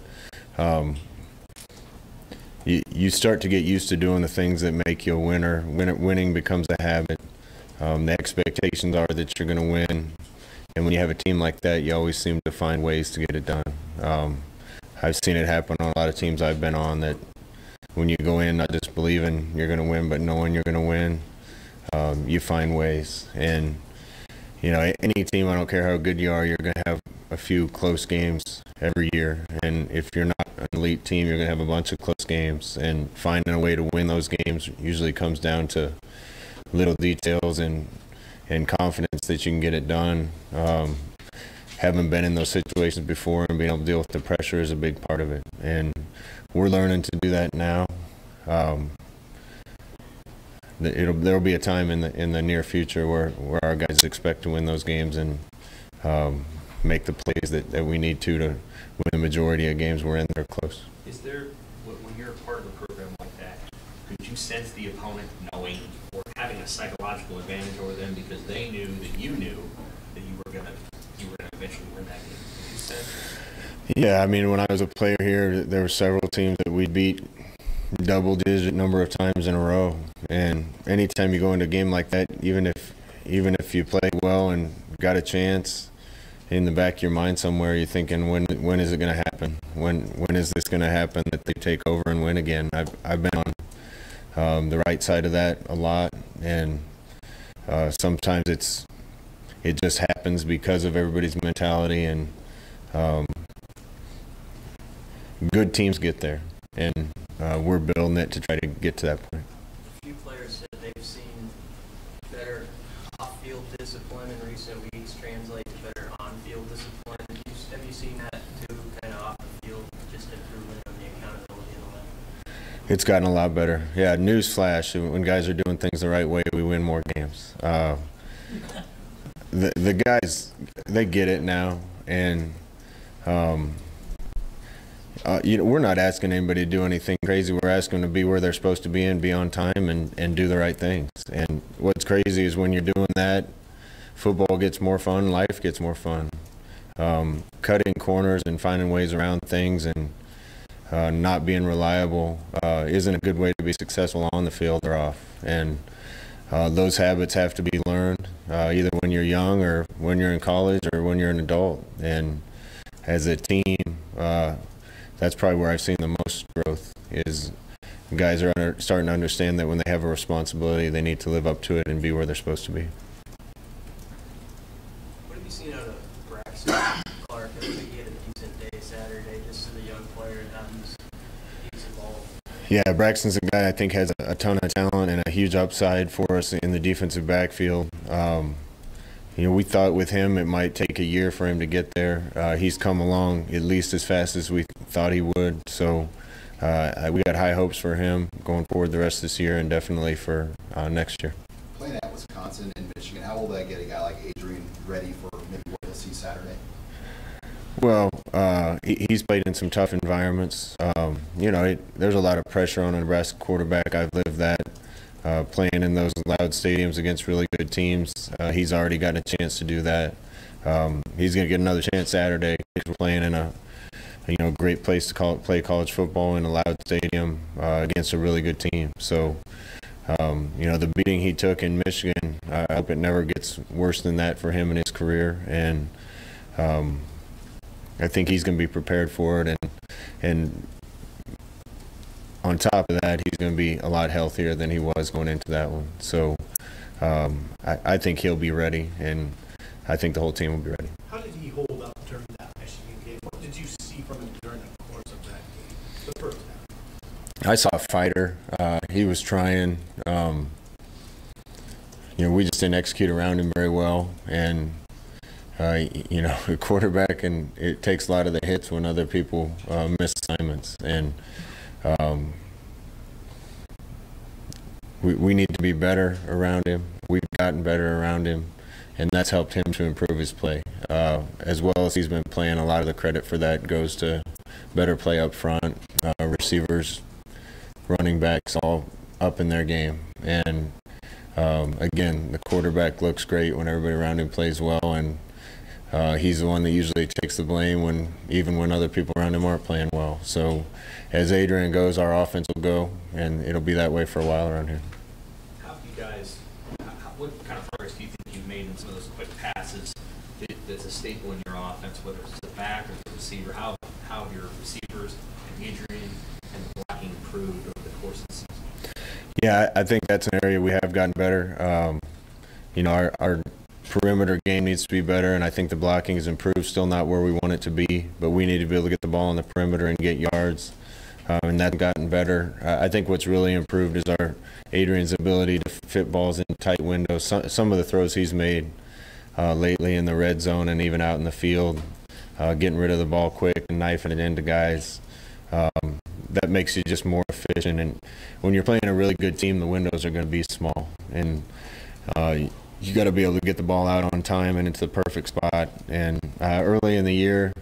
Speaker 22: you start to get used to doing the things that make you a winner. Winning becomes a habit. The expectations are that you're going to win, and when you have a team like that, you always seem to find ways to get it done. I've seen it happen on a lot of teams I've been on, that when you go in not just believing you're going to win, but knowing you're going to win, you find ways. And any team, I don't care how good you are, you're going to have a few close games every year. And if you're not an elite team, you're going to have a bunch of close games. And finding a way to win those games usually comes down to little details and confidence that you can get it done. Having been in those situations before and being able to deal with the pressure is a big part of it. And we're learning to do that now. There'll be a time in the near future where our guys expect to win those games and make the plays that we need to win the majority of games we're in that are close.
Speaker 4: Is there, when you're a part of a program like that, could you sense the opponent knowing or having a psychological advantage over them because they knew that you knew that you were going to eventually win that game? Did you sense it?
Speaker 22: Yeah, I mean, when I was a player here, there were several teams that we beat double-digit number of times in a row. And anytime you go into a game like that, even if you play well and got a chance, in the back of your mind somewhere, you're thinking, when is it going to happen? When is this going to happen that they take over and win again? I've been on the right side of that a lot, and sometimes it just happens because of everybody's mentality, and good teams get there, and we're building it to try to get to that point.
Speaker 11: A few players said they've seen better off-field discipline in recent weeks translate to better on-field discipline. Have you seen that too, kind of off the field, just improvement on the accountability and all that?
Speaker 22: It's gotten a lot better. Yeah, newsflash, when guys are doing things the right way, we win more games. The guys, they get it now, and we're not asking anybody to do anything crazy. We're asking them to be where they're supposed to be and be on time and do the right things. And what's crazy is when you're doing that, football gets more fun, life gets more fun. Cutting corners and finding ways around things and not being reliable isn't a good way to be successful on the field or off. And those habits have to be learned either when you're young or when you're in college or when you're an adult. And as a team, that's probably where I've seen the most growth, is guys are starting to understand that when they have a responsibility, they need to live up to it and be where they're supposed to be.
Speaker 11: What have you seen out of Braxton Clark? I think he had a decent day Saturday, just as a young player and having this decent ball.
Speaker 22: Yeah, Braxton's a guy I think has a ton of talent and a huge upside for us in the defensive backfield. we thought with him it might take a year for him to get there. He's come along at least as fast as we thought he would. So we got high hopes for him going forward the rest of this year and definitely for next year.
Speaker 16: Playing at Wisconsin and Michigan, how will that get a guy like Adrian ready for maybe what he'll see Saturday?
Speaker 22: Well, he's played in some tough environments. There's a lot of pressure on a Nebraska quarterback. I've lived that. Playing in those loud stadiums against really good teams. He's already gotten a chance to do that. He's going to get another chance Saturday. We're playing in a great place to play college football in a loud stadium against a really good team. So, the beating he took in Michigan, I hope it never gets worse than that for him in his career. And I think he's going to be prepared for it. And on top of that, he's going to be a lot healthier than he was going into that one. So I think he'll be ready, and I think the whole team will be ready.
Speaker 17: How did he hold up during that Michigan game? What did you see from him during the course of that game, the first half?
Speaker 22: I saw a fighter. He was trying. We just didn't execute around him very well, and a quarterback, and it takes a lot of the hits when other people miss assignments, and we need to be better around him. We've gotten better around him, and that's helped him to improve his play. As well as he's been playing, a lot of the credit for that goes to better play up front, receivers, running backs, all up in their game. And again, the quarterback looks great when everybody around him plays well, and he's the one that usually takes the blame even when other people around him aren't playing well. So as Adrian goes, our offense will go, and it'll be that way for a while around here.
Speaker 4: How have you guys, what kind of progress do you think you've made in some of those quick passes that's a staple in your offense, whether it's the back or the receiver? How have your receivers and Adrian and the blocking improved over the course of the season?
Speaker 22: Yeah, I think that's an area we have gotten better. Our perimeter game needs to be better, and I think the blocking has improved. Still not where we want it to be, but we need to be able to get the ball on the perimeter and get yards, and that's gotten better. I think what's really improved is Adrian's ability to fit balls in tight windows. Some of the throws he's made lately in the red zone and even out in the field, getting rid of the ball quick and knifing it into guys, that makes you just more efficient. And when you're playing a really good team, the windows are going to be small, and you got to be able to get the ball out on time and into the perfect spot. And early in the year,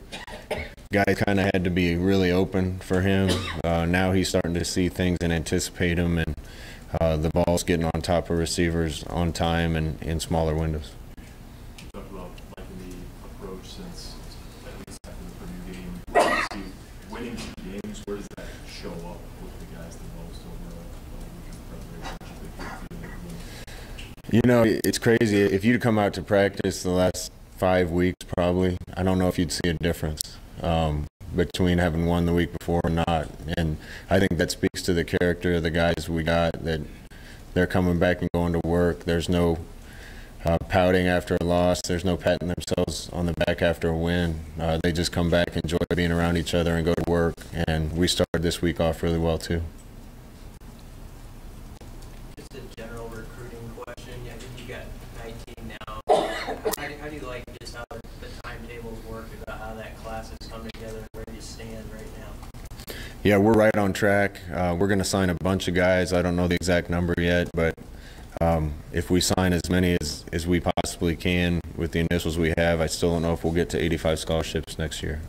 Speaker 22: guys kind of had to be really open for him. Now he's starting to see things and anticipate them, and the ball's getting on top of receivers on time and in smaller windows.
Speaker 1: You talked about liking the approach since at least after the Purdue game. Where do you see winning games? Where does that show up with the guys the most over a week of preparation?
Speaker 22: It's crazy. If you'd come out to practice the last 5 weeks, probably, I don't know if you'd see a difference between having won the week before or not. And I think that speaks to the character of the guys we got, that they're coming back and going to work. There's no pouting after a loss. There's no patting themselves on the back after a win. They just come back, enjoy being around each other, and go to work. And we started this week off really well, too.
Speaker 4: Just a general recruiting question. I think you got 19 now. How do you like just how the timetables work, about how that class has come together, where you stand right now?
Speaker 22: Yeah, we're right on track. We're going to sign a bunch of guys. I don't know the exact number yet, but if we sign as many as we possibly can with the initials we have, I still don't know if we'll get to 85 scholarships next year.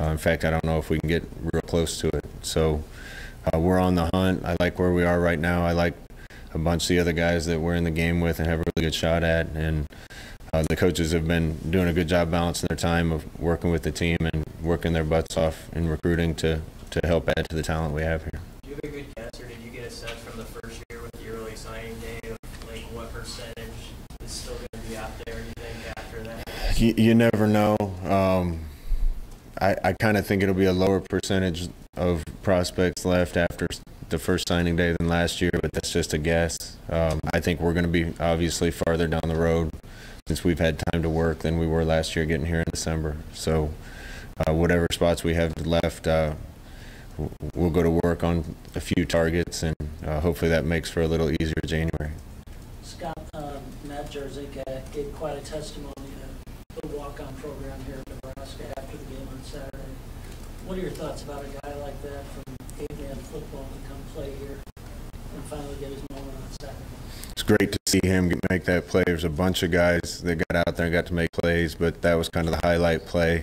Speaker 22: In fact, I don't know if we can get real close to it. So we're on the hunt. I like where we are right now. I like a bunch of the other guys that we're in the game with and have a really good shot at. And the coaches have been doing a good job balancing their time of working with the team and working their butts off in recruiting to help add to the talent we have here.
Speaker 4: Do you have a good guess, or did you get a sense from the first year with the early signing day of like what percentage is still going to be out there, you think, after that?
Speaker 22: You never know. I kind of think it'll be a lower percentage of prospects left after the first signing day than last year, but that's just a guess. I think we're going to be obviously farther down the road since we've had time to work than we were last year getting here in December. So whatever spots we have left, we'll go to work on a few targets, and hopefully that makes for a little easier January.
Speaker 6: Scott, Matt
Speaker 7: Jarzinka gave quite a testimony to the walk-on program here at Nebraska after the game on Saturday. What are your thoughts about a guy like that from A-man football to come play here and finally get his moment on Saturday?
Speaker 22: It's great to see him make that play. There's a bunch of guys that got out there and got to make plays, but that was kind of the highlight play.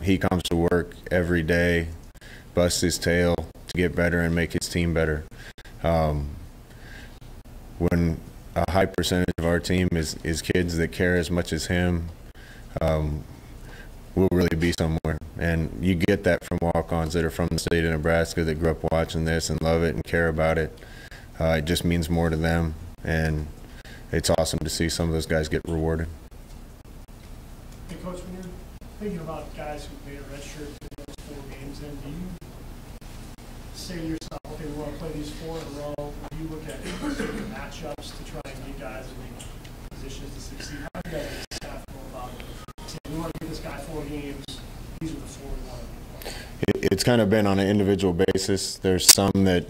Speaker 22: He comes to work every day, busts his tail to get better and make his team better. When a high percentage of our team is kids that care as much as him, we'll really be somewhere. And you get that from walk-ons that are from the state of Nebraska that grew up watching this and love it and care about it. It just means more to them, and it's awesome to see some of those guys get rewarded.
Speaker 19: Hey, Coach, when you're thinking about guys who made a red shirt in those 4 games, and do you say to yourself, okay, we want to play these 4 in a row, or do you look at the matchups to try and get guys in positions to succeed? How do you guys as a staff go about it? Say, we want to give this guy 4 games, these are the 4 we want to play.
Speaker 22: It's kind of been on an individual basis. There's some that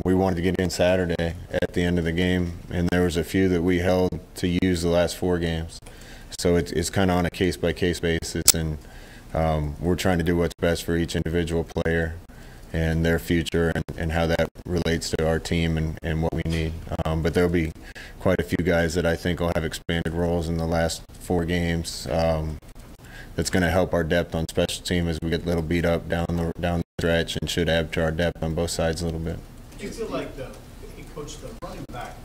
Speaker 22: we wanted to get in Saturday at the end of the game, and there was a few that we held to use the last 4 games. So it's kind of on a case-by-case basis, and we're trying to do what's best for each individual player and their future and how that relates to our team and what we need. But there'll be quite a few guys that I think will have expanded roles in the last 4 games. That's going to help our depth on special team as we get a little beat up down the stretch, and should add to our depth on both sides a little bit.
Speaker 17: Do you feel like the running back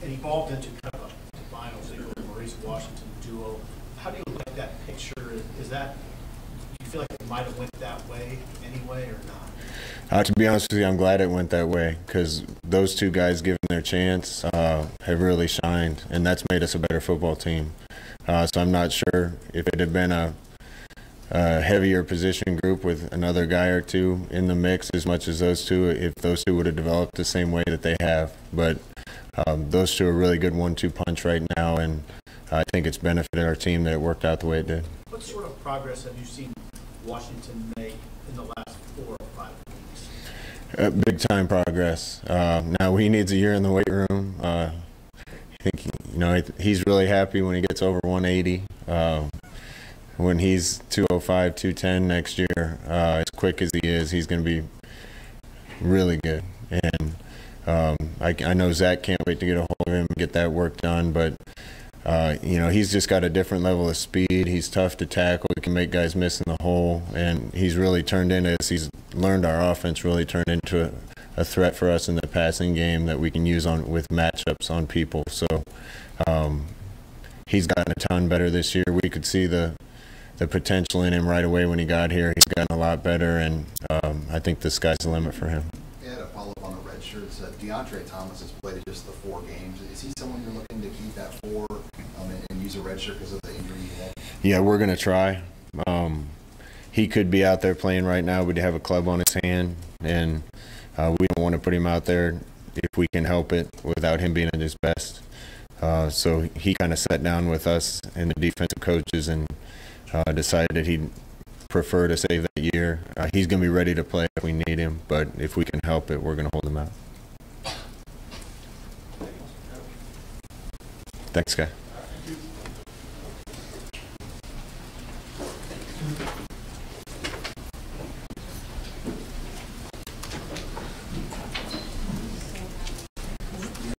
Speaker 17: evolved into kind of a Divine Maurice Washington duo? How do you like that picture? Is that, do you feel like it might have went that way anyway or not?
Speaker 22: To be honest with you, I'm glad it went that way, because those 2 guys, given their chance, have really shined, and that's made us a better football team. So I'm not sure if it had been a heavier position group with another guy or 2 in the mix as much as those 2, if those 2 would have developed the same way that they have. But those 2 are really good 1-2 punch right now, and I think it's benefited our team that it worked out the way it did.
Speaker 17: What sort of progress have you seen Washington make in the last 4 or 5 weeks?
Speaker 22: Big time progress. Now he needs a year in the weight room. I think he's really happy when he gets over 180. When he's 205, 210 next year, as quick as he is, he's going to be really good. And I know Zach can't wait to get a hold of him and get that work done. But he's just got a different level of speed. He's tough to tackle. He can make guys miss in the hole, and he's really turned into, as he's learned our offense, really turned into a threat for us in the passing game that we can use with matchups on people. So he's gotten a ton better this year. We could see the potential in him right away when he got here. He's gotten a lot better, and I think the sky's the limit for him.
Speaker 16: Yeah, to follow up on the red shirts, DeAndre Thomas has played just the 4 games. Is he someone you're looking to keep that 4 and use a red shirt because of the injury he had?
Speaker 22: Yeah, we're going to try. He could be out there playing right now. We'd have a club on his hand, and we don't want to put him out there if we can help it without him being at his best. So he kind of sat down with us and the defensive coaches and decided he'd prefer to save that year. He's going to be ready to play if we need him, but if we can help it, we're going to hold him out. Thanks, guy.